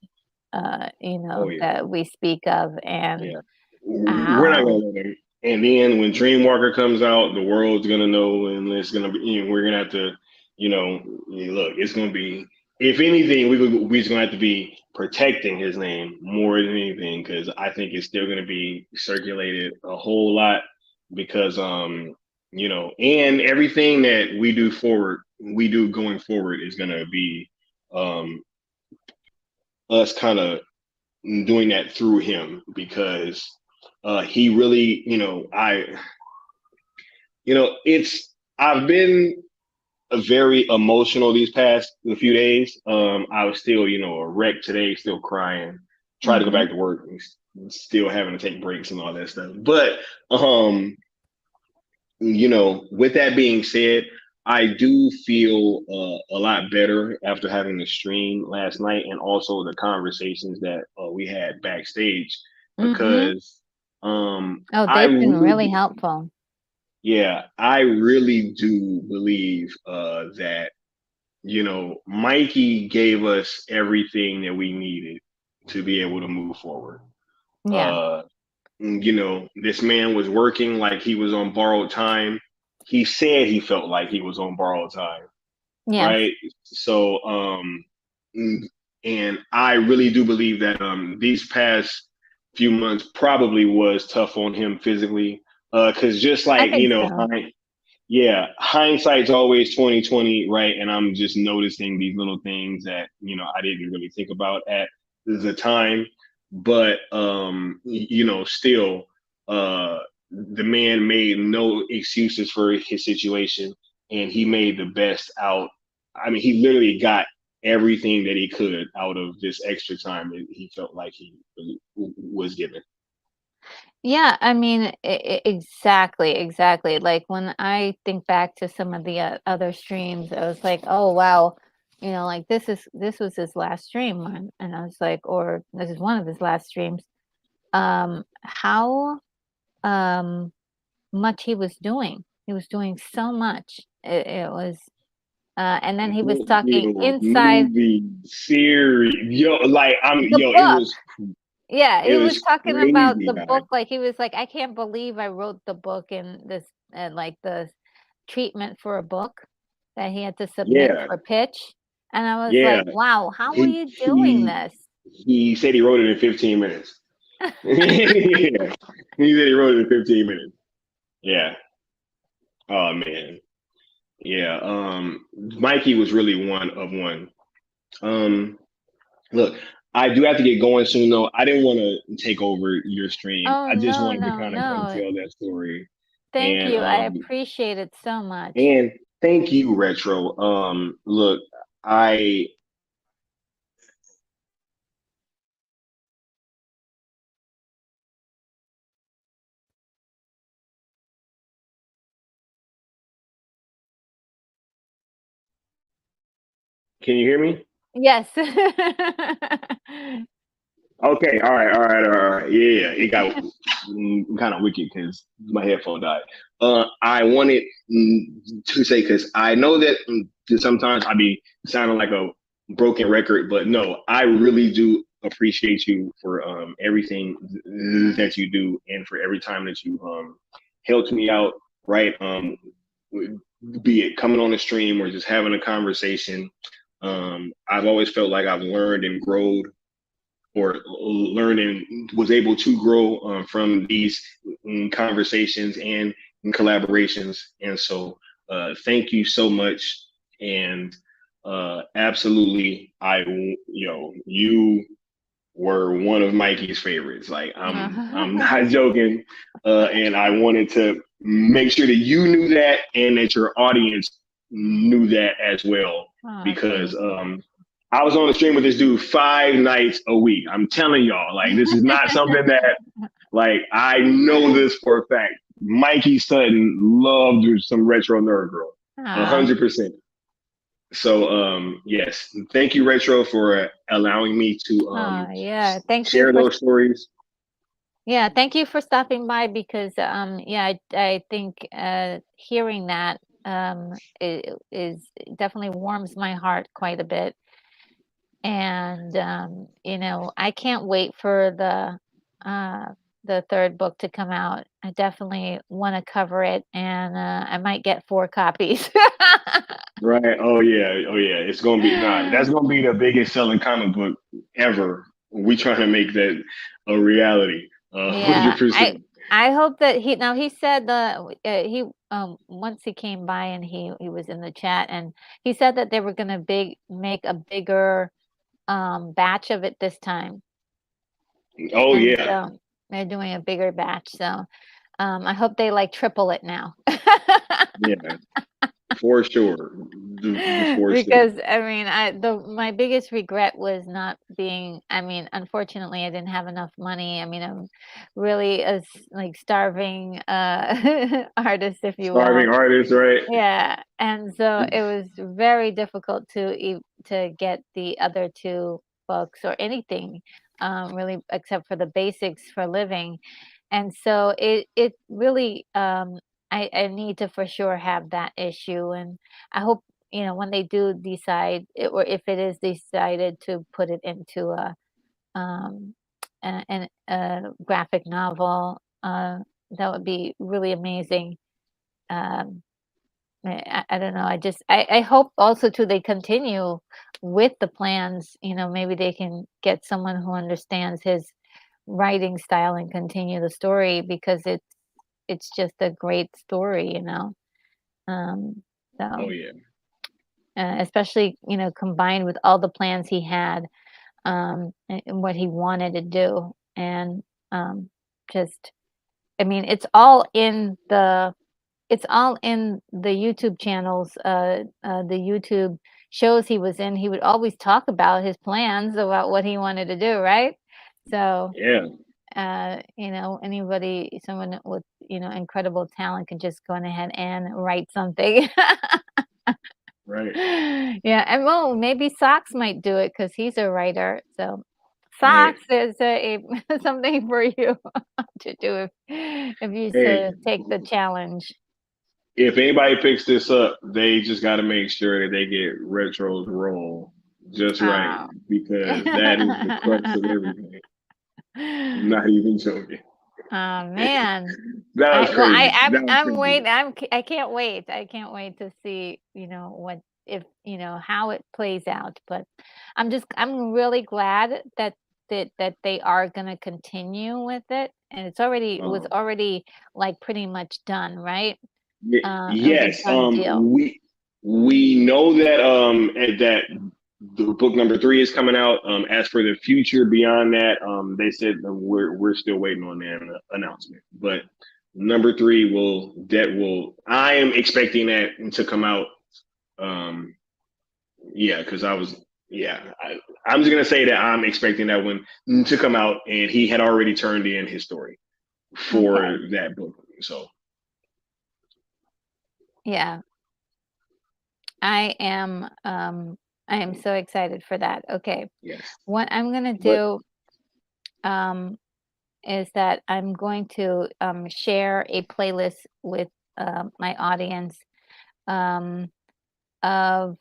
Oh yeah, that we speak of and yeah. We're not gonna how let them. And then when Dreamwalker comes out, the world's gonna know, and it's gonna be. We're gonna have to, look. It's gonna be. If anything, we're just gonna have to be protecting his name more than anything, because I think it's still gonna be circulated a whole lot. Because and everything that we do going forward is gonna be um us kind of doing that through him, because he really, it's I've been very emotional these past few days. I was still, a wreck today, still crying. Try to go Mhm. back to work, and still having to take breaks and all that stuff. But um, with that being said, I do feel a lot better after having the stream last night, and also the conversations that we had backstage, Mhm. because Oh, I they've been really really, helpful. yeah, I really do believe that Mikey gave us everything that we needed to be able to move forward. Yeah. Uh, this man was working like he was on borrowed time. He said he felt like he was on borrowed time, Yes. right? So, mm, and I really do believe that these past few months probably was tough on him physically, because just I like think so. yeah, hindsight's always 2020, right? And I'm just noticing these little things that I didn't really think about at the time, but still, the man made no excuses for his situation, and he made the best out. I mean, he literally got everything that he could out of this extra time that he felt like he was given. Yeah, I mean, exactly, exactly. Like when I think back to some of the other streams, I was like, oh wow, like this was his last stream, and I was like, or this is one of his last streams. How much he was doing. He was doing so much. It was. And then he was book talking deal, inside movie, series, yo, like the book. Yeah, it he was was talking about crazy, the guy. book, like, he was like, "I can't believe I wrote the book in this," like, the treatment for a book that he had to submit Yeah, for pitch, and I was yeah. like, "Wow, how are He you doing he this?" he said he wrote it in 15 minutes. Yeah, he said he wrote it in 15 minutes. Yeah. Oh man. Yeah. Mikey was really one of one. Um, Look, I do have to get going soon, though. I didn't want to take over your stream. Oh, I just no, wanted to no, kind of come no. tell that story. Thank And you, I appreciate it so much. and thank you, Retro. Look, I can you hear me? Yes. Okay, all right. Yeah, it got kind of wicked because my headphone died. I wanted to say because I know that sometimes I be sounding like a broken record, but no, I really do appreciate you for everything that you do and for every time that you helped me out. Right, be it coming on the stream or just having a conversation. I've always felt like I've learned and grown or learning was able to grow from these conversations and collaborations. And so, thank you so much. And absolutely, you were one of Mikey's favorites. Like I'm not joking. And I wanted to make sure that you knew that and that your audience knew that as well. Aw, Because thank you. I was on the stream with this dude 5 nights a week. I'm telling y'all, like this is not something that like I know this for a fact. Mikey Sutton loved some retro nerd girl. A Aw, 100%. So yes, thank you, Retro, for allowing me to yeah, thank you share for those stories. yeah, thank you for stopping by because, yeah, I think, hearing that, is definitely warms my heart quite a bit, and, I can't wait for the 3rd book to come out. I definitely wanna cover it, and, I might get 4 copies. Right. Oh yeah. Oh yeah. It's gonna be nah, that's gonna be the biggest selling comic book ever. We trying to make that a reality. Yeah, 100%. I hope that he said he once he came by and he was in the chat and he said that they were gonna big make a bigger batch of it this time. Oh And yeah. so they're doing a bigger batch. So I hope they like triple it now. Yeah. For sure. For sure. Because I mean, my biggest regret was not being. I mean, unfortunately, I didn't have enough money. I mean, I'm really like starving artist, if you will. Starving artist, right? Yeah, and so it was very difficult to get the other 2 books or anything, really, except for the basics for living, and so it really, I need to for sure have that issue, and I hope, when they do decide or if it is decided to put it into um, a graphic novel, that would be really amazing. Um I don't know. I hope also too they continue with the plans. Maybe they can get someone who understands his writing style and continue the story because it's just a great story. Um, Oh so yeah. especially combined with all the plans he had and what he wanted to do and just I mean it's all in the YouTube channels, the YouTube shows he was in. He would always talk about his plans about what he wanted to do, right? So, Yeah. someone with, incredible talent can just go on ahead and write something. Right. Yeah, and well, maybe Socks might do it because he's a writer. So, Right. Socks is something for you to do if you Hey, take the challenge. if anybody picks this up, they just got to make sure that they get Retro's role just right Oh. because that is the crux of everything. I'm not even joking. Oh, man. That was crazy. That was I'm crazy. waiting. I can't wait. I can't wait to see, what if, how it plays out. But I'm really glad that they are gonna continue with it. And it was Um, already like pretty much done, right? It was a yes. done deal. We know that that the book number three is coming out. As for the future beyond that, they said that we're still waiting on that announcement. But number three will I am expecting that to come out. Um, yeah, because I'm just gonna say that I'm expecting that one to come out, and he had already turned in his story Okay. for that book. So Yeah. I am I am so excited for that. Okay. yes, What I'm gonna but do um is that I'm going to share a playlist with my audience um, of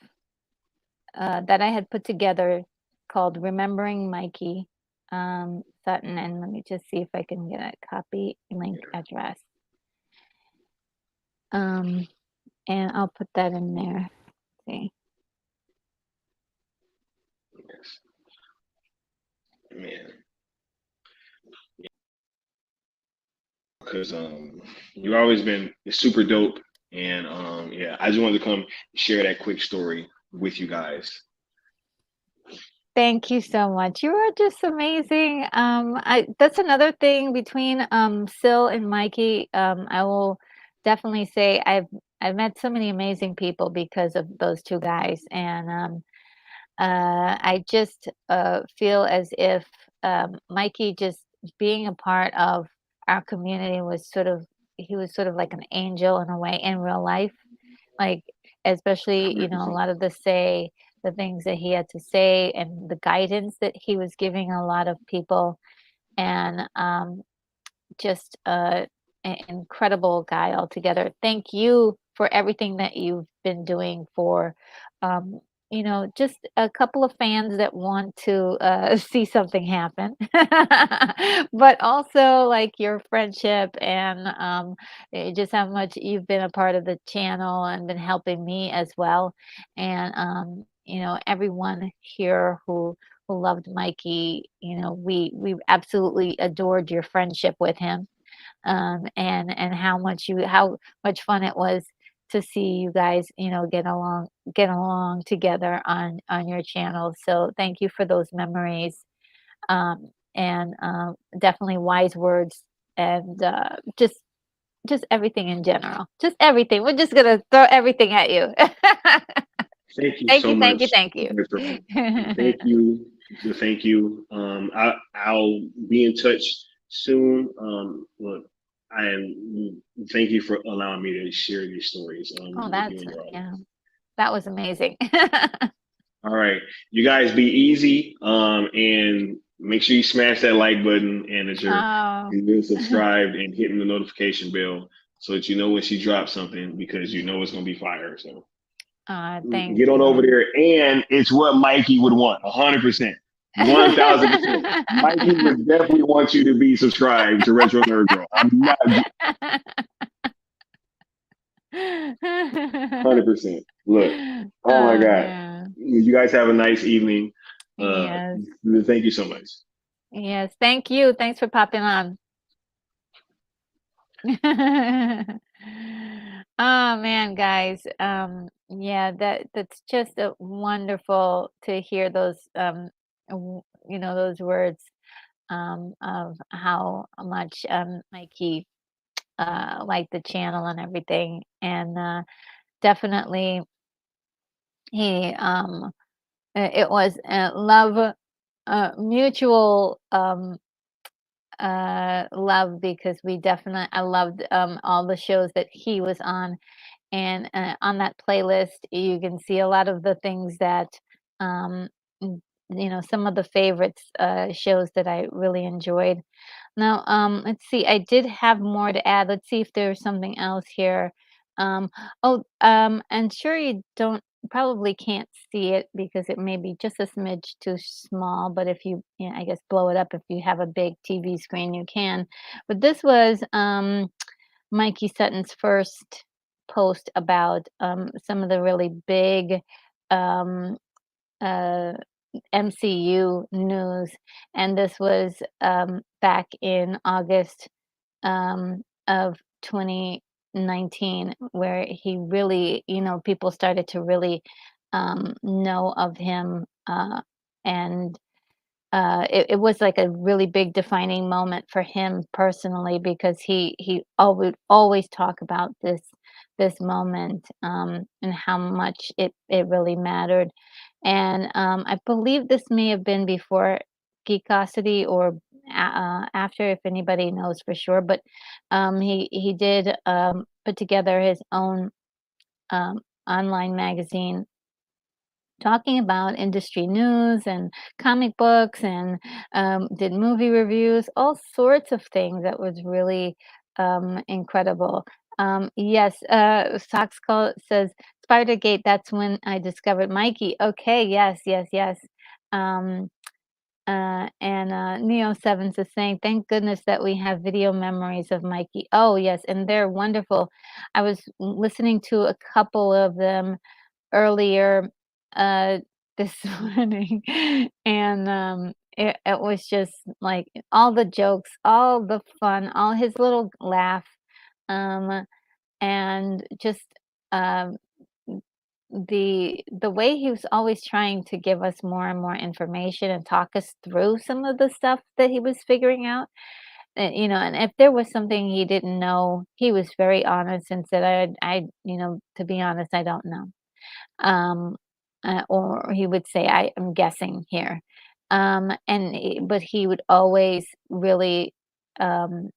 that I had put together called "Remembering Mikey Sutton," and let me just see if I can get a copy link address, um, and I'll put that in there. See, yes, man, because you've always been super dope, and yeah, I just wanted to come share that quick story with you guys. thank you so much. You are just amazing. I That's another thing between Sil and Mikey. I will definitely say I've met so many amazing people because of those two guys, and I just feel as if Mikey just being a part of our community was he was sort of like an angel in a way in real life, like especially 100%. a lot of the things that he had to say and the guidance that he was giving a lot of people, and just an incredible guy altogether. Thank you for everything that you've been doing for, um, just a couple of fans that want to see something happen, but also like your friendship and just how much you've been a part of the channel and been helping me as well. And, everyone here who loved Mikey. We absolutely adored your friendship with him, and how much fun it was to see you guys, get along together on your channel. So thank you for those memories, and definitely wise words and just everything in general. Just everything. We're just gonna throw everything at you. Thank you Thank so you, thank you, much, thank you. Retro. Thank you. Thank you. I'll be in touch soon. Look, I am. Thank you for allowing me to share these stories Oh, with you that's and your yeah, audience. that was amazing. All right, you guys be easy. And make sure you smash that like button and that Oh. you're subscribed and hitting the notification bell so that you know when she drops something because you know it's gonna be fire. So Thank get on over you. there, and it's what Mikey would want, 100%, 1,000%. Mikey would definitely want you to be subscribed to Retro Nerd Girl. I'm not 100%. Look, oh my Oh, God, man. you guys have a nice evening. Uh, Yes. Thank you so much. Yes, thank you. Thanks for popping on. Oh, man, guys. Yeah, that's just wonderful to hear those, those words, of how much, Mikey, liked the channel and everything. And, definitely he, it was love, mutual love, because I loved all the shows that he was on, and on that playlist you can see a lot of the things that um some of the favorites shows that I really enjoyed. Now let's see, I did have more to add. Let's see if there's something else here. Um, and sure you don't probably can't see it because it may be just a smidge too small, but if you, I guess blow it up if you have a big TV screen, you can. But this was Mikey Sutton's first post about some of the really big um, uh, MCU news, and this was back in August of 2019, where he really, people started to really know of him, and it was like a really big defining moment for him personally because he would always talk about this moment and how much it really mattered. And I believe this may have been before Geekosity or after, if anybody knows for sure. But he did put together his own um, online magazine talking about industry news and comic books and did movie reviews, all sorts of things that was really incredible. Yes, Sox Call says Spidergate. That's when I discovered Mikey. Okay, yes, yes, yes. Um, and Neo Sevens is saying, "Thank goodness that we have video memories of Mikey." Oh yes, and they're wonderful. I was listening to a couple of them earlier uh this morning and it was just like all the jokes, all the fun, all his little laugh, um and just um the way he was always trying to give us more and more information and talk us through some of the stuff that he was figuring out. And if there was something he didn't know, he was very honest and said, to be honest, I don't know. um, or he would say, "I am guessing here," but he would always really um,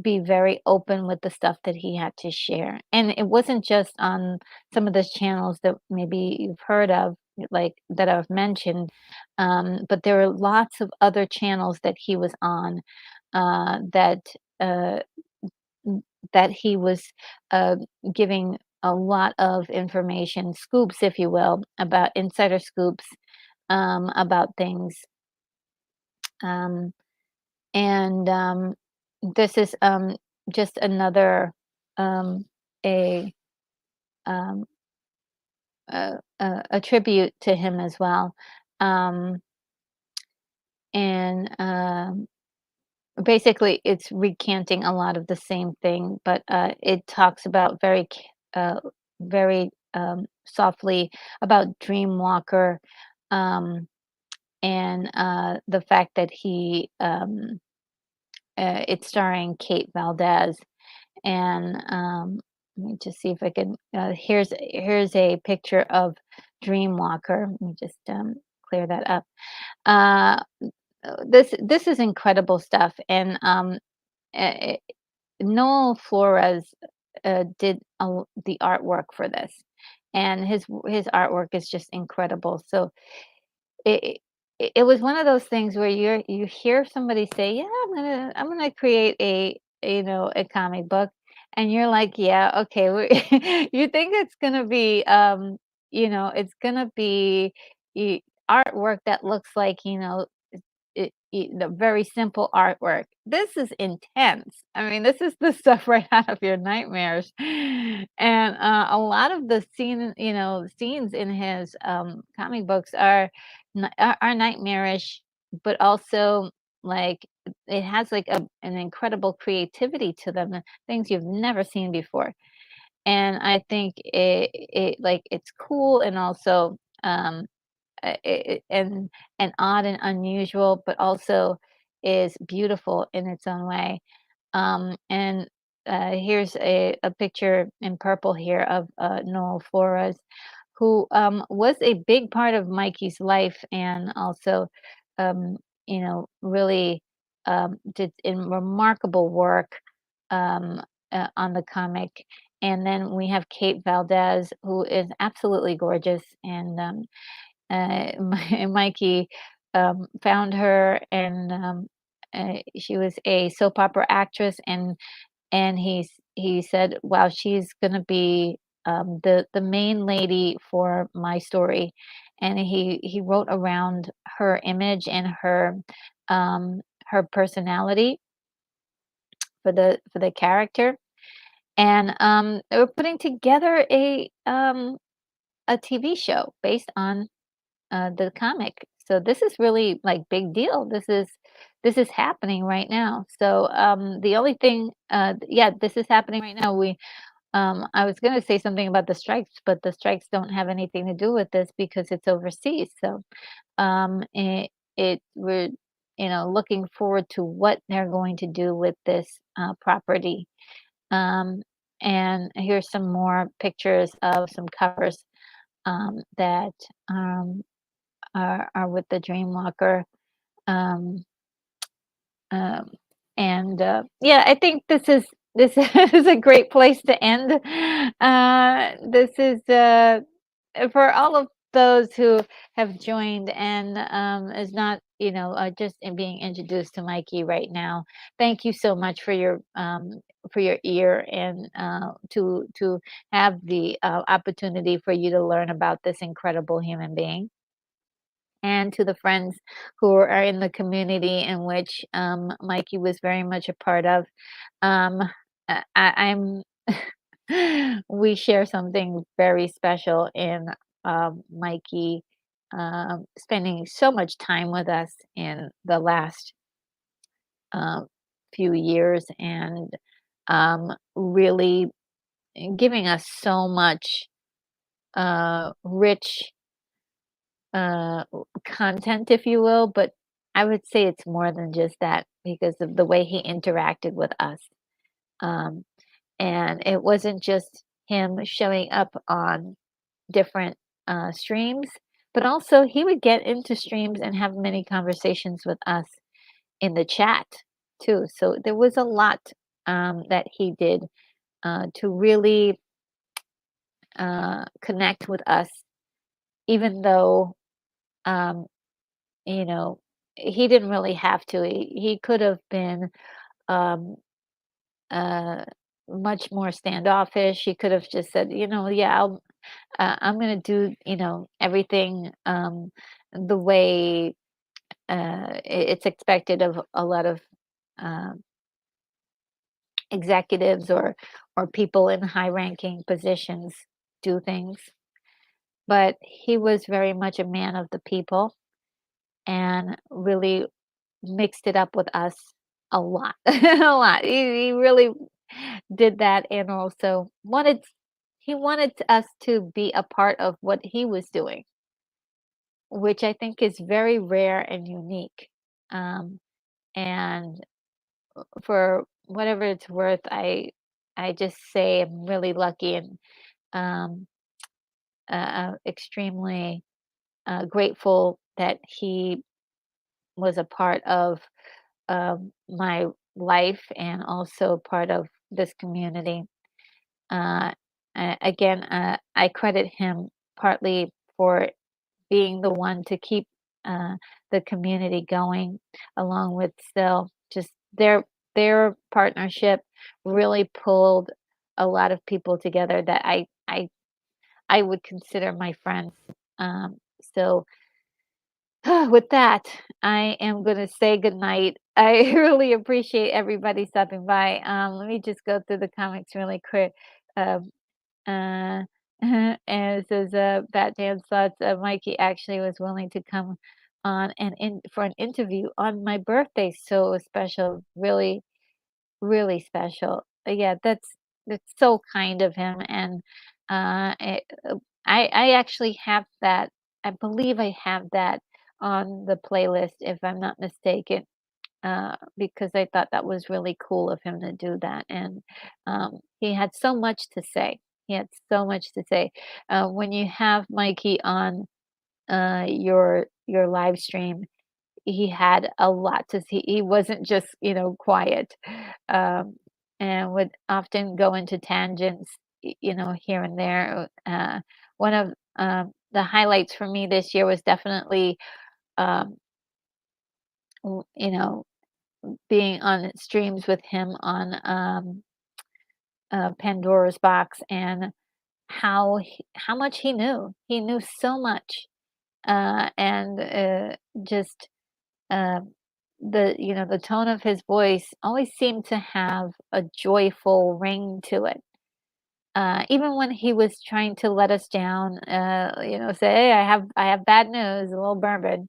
be very open with the stuff that he had to share, and it wasn't just on some of the channels that maybe you've heard of, like that I've mentioned, but there were lots of other channels that he was on that. Uh, that he was uh, giving a lot of information, scoops, if you will, about insider scoops about things. Um, and this is just another um, a, um, a tribute to him as well. Um, and basically, it's recanting a lot of the same thing, but it talks about very softly about Dreamwalker, um, and the fact that it's starring Kate Valdez. And let me just see if I can. Here's a picture of Dreamwalker. Let me just clear that up. Uh, this is incredible stuff, and uh, Noel Flores did the artwork for this, and his artwork is just incredible. So it it was one of those things where you hear somebody say, "Yeah, I'm gonna create a comic book," and you're like, "Yeah, okay." You think it's gonna be it's gonna be y- artwork that looks like the very simple artwork. This is intense. I mean, this is the stuff right out of your nightmares. And a lot of the scenes in his comic books are nightmarish, but also like it has like an incredible creativity to them, things you've never seen before. And I think it's cool and also and odd and unusual, but also is beautiful in its own way. And here's a picture in purple here of Noel Flores, who was a big part of Mikey's life and also, um, really did in remarkable work um, on the comic. And then we have Kate Valdez, who is absolutely gorgeous, and Mikey found her, and she was a soap opera actress, and he said, "Wow, she's gonna be the main lady for my story," and he wrote around her image and her personality for the character, and they were putting together a TV show based on the comic. So this is really like big deal. This is happening right now. So the only thing, yeah, this is happening right now. I was going to say something about the strikes, but the strikes don't have anything to do with this because it's overseas. So it we're looking forward to what they're going to do with this property. Um, and here's some more pictures of some covers that um, are with the Dreamwalker. Um, um, and yeah, I think this is a great place to end. This is for all of those who have joined and is not just in being introduced to Mikey right now. Thank you so much for your ear and to have the opportunity for you to learn about this incredible human being, and to the friends who are in the community in which Mikey was very much a part of. Um, I'm we share something very special in Mikey spending so much time with us in the last um, few years, and really giving us so much rich content, if you will, but I would say it's more than just that because of the way he interacted with us. Um, and it wasn't just him showing up on different streams, but also he would get into streams and have many conversations with us in the chat too. So there was a lot that he did to really connect with us, even though um, you know, he didn't really have to. He could have been um, uh, much more standoffish. He could have just said, yeah, I'm going to do, everything the way it's expected of a lot of um executives or people in high-ranking positions do things. But he was very much a man of the people and really mixed it up with us a lot, a lot. He really did that, and also he wanted us to be a part of what he was doing, which I think is very rare and unique. And for whatever it's worth, I just say I'm really lucky and um, extremely grateful that he was a part of my life and also part of this community. Uh, Again, I credit him partly for being the one to keep uh, the community going, along with still just their partnership really pulled a lot of people together that I would consider my friends. So with that, I am going to say goodnight. I really appreciate everybody stopping by. Let me just go through the comments really quick. Um, uh, and it says, Bat Dan's thoughts, Mikey actually was willing to come on for an interview on my birthday. So it was special, really, really special. Yeah, that's so kind of him. And I actually have that. I believe I have that on the playlist, if I'm not mistaken, because I thought that was really cool of him to do that. And he had so much to say. He had so much to say. When you have Mikey on your live stream, he had a lot to see. He wasn't just quiet, um, and would often go into tangents, here and there. One of the highlights for me this year was definitely um, w- you know being on streams with him on Pandora's box and how much he knew. He knew so much, and just uh, the tone of his voice always seemed to have a joyful ring to it. Even when he was trying to let us down, say, "Hey, I have bad news, a little bourbon."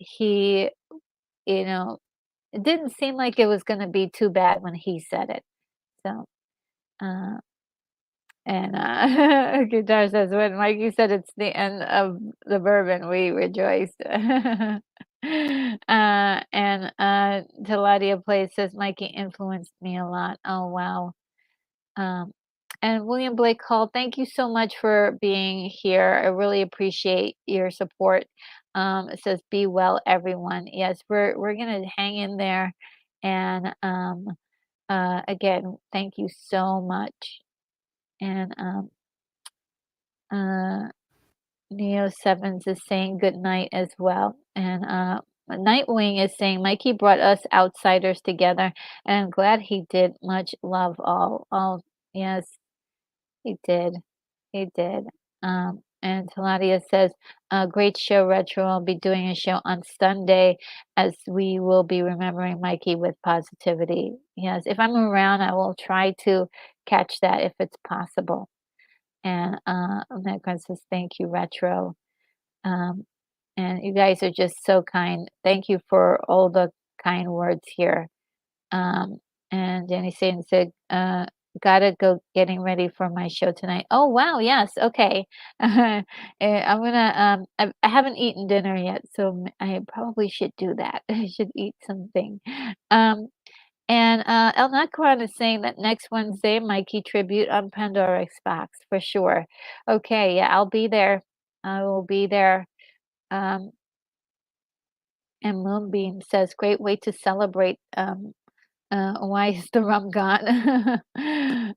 He, you know, it didn't seem like it was going to be too bad when he said it. So, uh, and Guitar says, when Mikey said it's the end of the bourbon, we rejoiced. And Taladia Place says, Mikey influenced me a lot. Oh, wow. Um, and William Blake Hall, thank you so much for being here. I really appreciate your support. It says, "Be well, everyone." Yes, we're gonna hang in there, and again, thank you so much. And uh, Neo Sevens is saying good night as well, and Nightwing is saying Mikey brought us outsiders together, and I'm glad he did. Much love, all. Oh, yes. He did. He did. And Taladia says, great show, Retro. I'll be doing a show on Sunday as we will be remembering Mikey with positivity. Yes, if I'm around, I will try to catch that if it's possible. And Meghan says, thank you, Retro. Um, and you guys are just so kind. Thank you for all the kind words here. Um, and Danny Satan said, gotta go getting ready for my show tonight. Oh, wow. Yes. Okay. I'm gonna, I haven't eaten dinner yet, so I probably should do that. I should eat something. Um, and El Nakran is saying that next Wednesday, Mikey tribute on Pandora Xbox for sure. Okay. Yeah, I'll be there. I will be there. Um, and Moonbeam says, great way to celebrate why is the rum gone?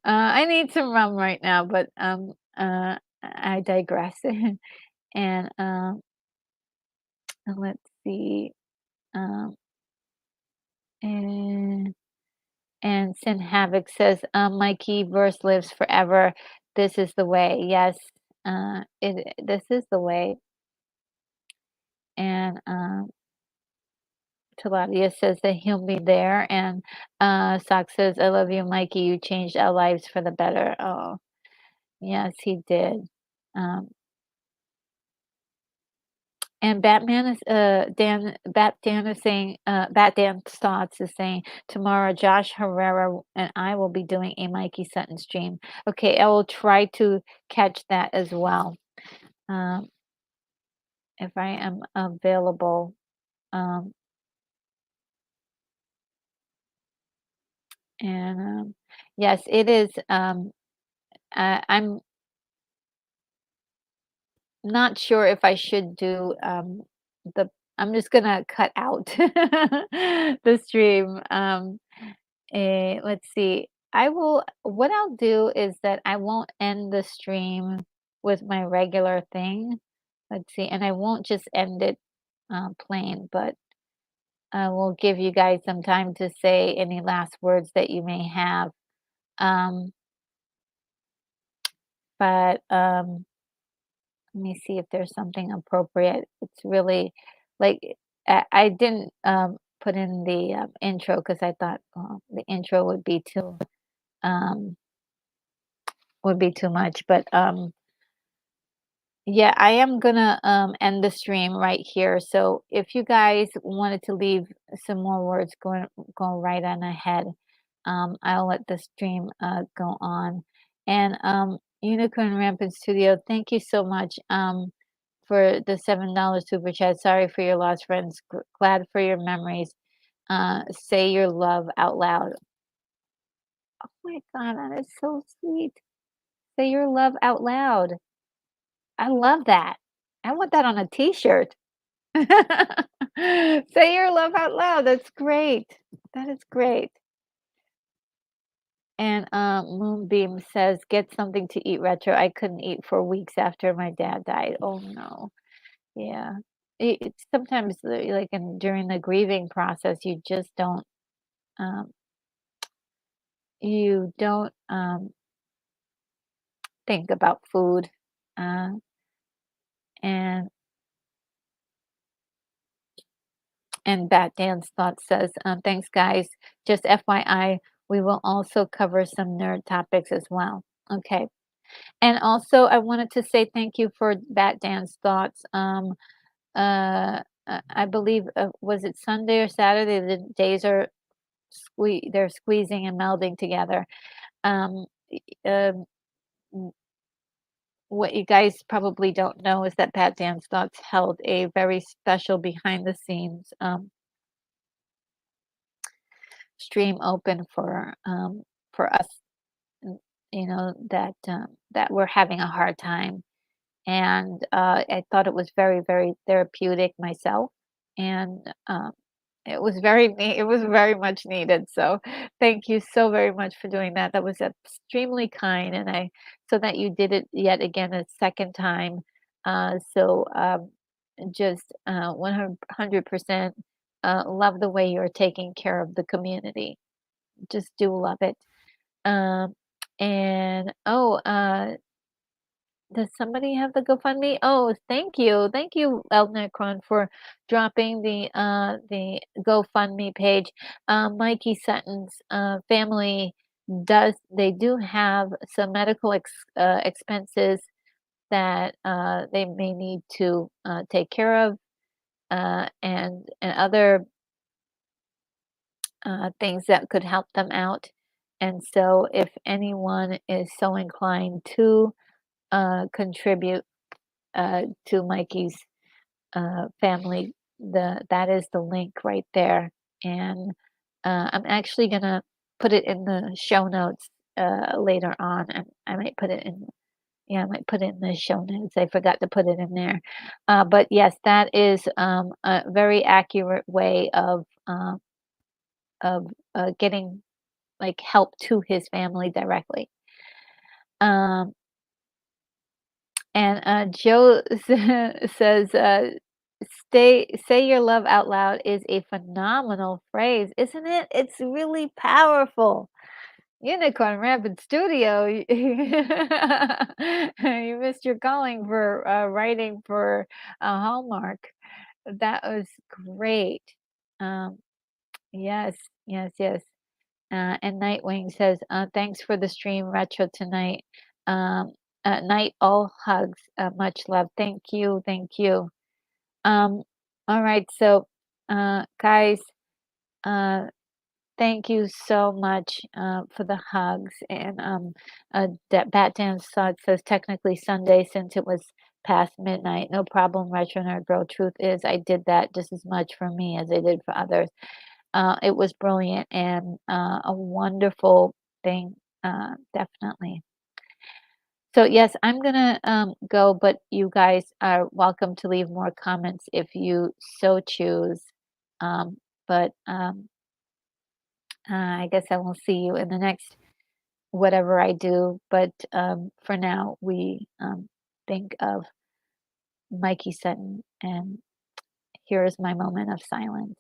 I need some rum right now, but I digress. And let's see. Um, and Sin Havoc says, Mikey verse lives forever. This is the way. Yes, this is the way. And Taladia says that he'll be there. And Sock says, I love you, Mikey. You changed our lives for the better. Oh, yes, he did. Um, and Batman is Bat Dan is saying Bat Dan Stotts is saying tomorrow Josh Herrera and I will be doing a Mikey Sutton stream. Okay, I will try to catch that as well. Um, if I am available. Um, and yes, it is I'm not sure if I should do the I'm just gonna cut out the stream. Let's see. What I'll do is that I won't end the stream with my regular thing. Let's see. And I won't just end it plain, but I will give you guys some time to say any last words that you may have. Um, but let me see if there's something appropriate. It's really like I didn't put in the intro because I thought the intro um, would be too much. But yeah, I am gonna end the stream right here. So if you guys wanted to leave some more words, go right on ahead. I'll let the stream go on. And Unicorn Rampant Studio, thank you so much for the $7 super chat. Sorry for your lost friends. Glad for your memories. Say your love out loud. Oh my God, that is so sweet. Say your love out loud. I love that. I want that on a t-shirt. Say your love out loud. That's great. That is great. And Moonbeam says, get something to eat, Retro. I couldn't eat for weeks after my dad died. Oh no. Yeah. It's sometimes like during the grieving process, you just don't, um, you don't think about food. Uh, and Bat Dance Thought says, thanks guys. Just FYI, we will also cover some nerd topics as well. Okay. And also, I wanted to say thank you for Bat Dance Thoughts. I believe, was it Sunday or Saturday? The days are they're squeezing and melding together. Um, y- um, w- what you guys probably don't know is that Pat Dance Thoughts held a very special behind the scenes stream open for us, n- that we're having a hard time, and I thought it was very, very therapeutic myself, and it was very much needed. So thank you so very much for doing that. That was extremely kind, and I so that you did it yet again a second time. So just 100% love the way you're taking care of the community. Just do love it. Um, and oh, does somebody have the GoFundMe? Oh, thank you, Elnecron, for dropping the GoFundMe page. Mikey Sutton's family they do have some medical expenses that they may need to take care of, and other things that could help them out. And so, if anyone is so inclined to contribute to Mikey's family, that is the link right there. And I'm actually gonna put it in the show notes later on. I might put it in. Yeah, I might put it in the show notes. I forgot to put it in there. But yes, that is a very accurate way of getting like help to his family directly. Um, and Joe says, say your love out loud is a phenomenal phrase, isn't it? It's really powerful. Unicorn Rabbit Studio, you missed your calling for writing for Hallmark. That was great. Um, yes, yes, yes. And Nightwing says, thanks for the stream retro tonight. Um, night, all hugs. Much love. Thank you. Thank you. Um, all right. So, guys, uh, thank you so much for the hugs. And that Bat Dance says technically Sunday since it was past midnight. No problem, Retro Nerd Girl. Truth is, I did that just as much for me as I did for others. It was brilliant and a wonderful thing, definitely. So, yes, I'm going to go, but you guys are welcome to leave more comments if you so choose. Um, but I guess I will see you in the next whatever I do. But for now, we think of Mikey Sutton, and here is my moment of silence.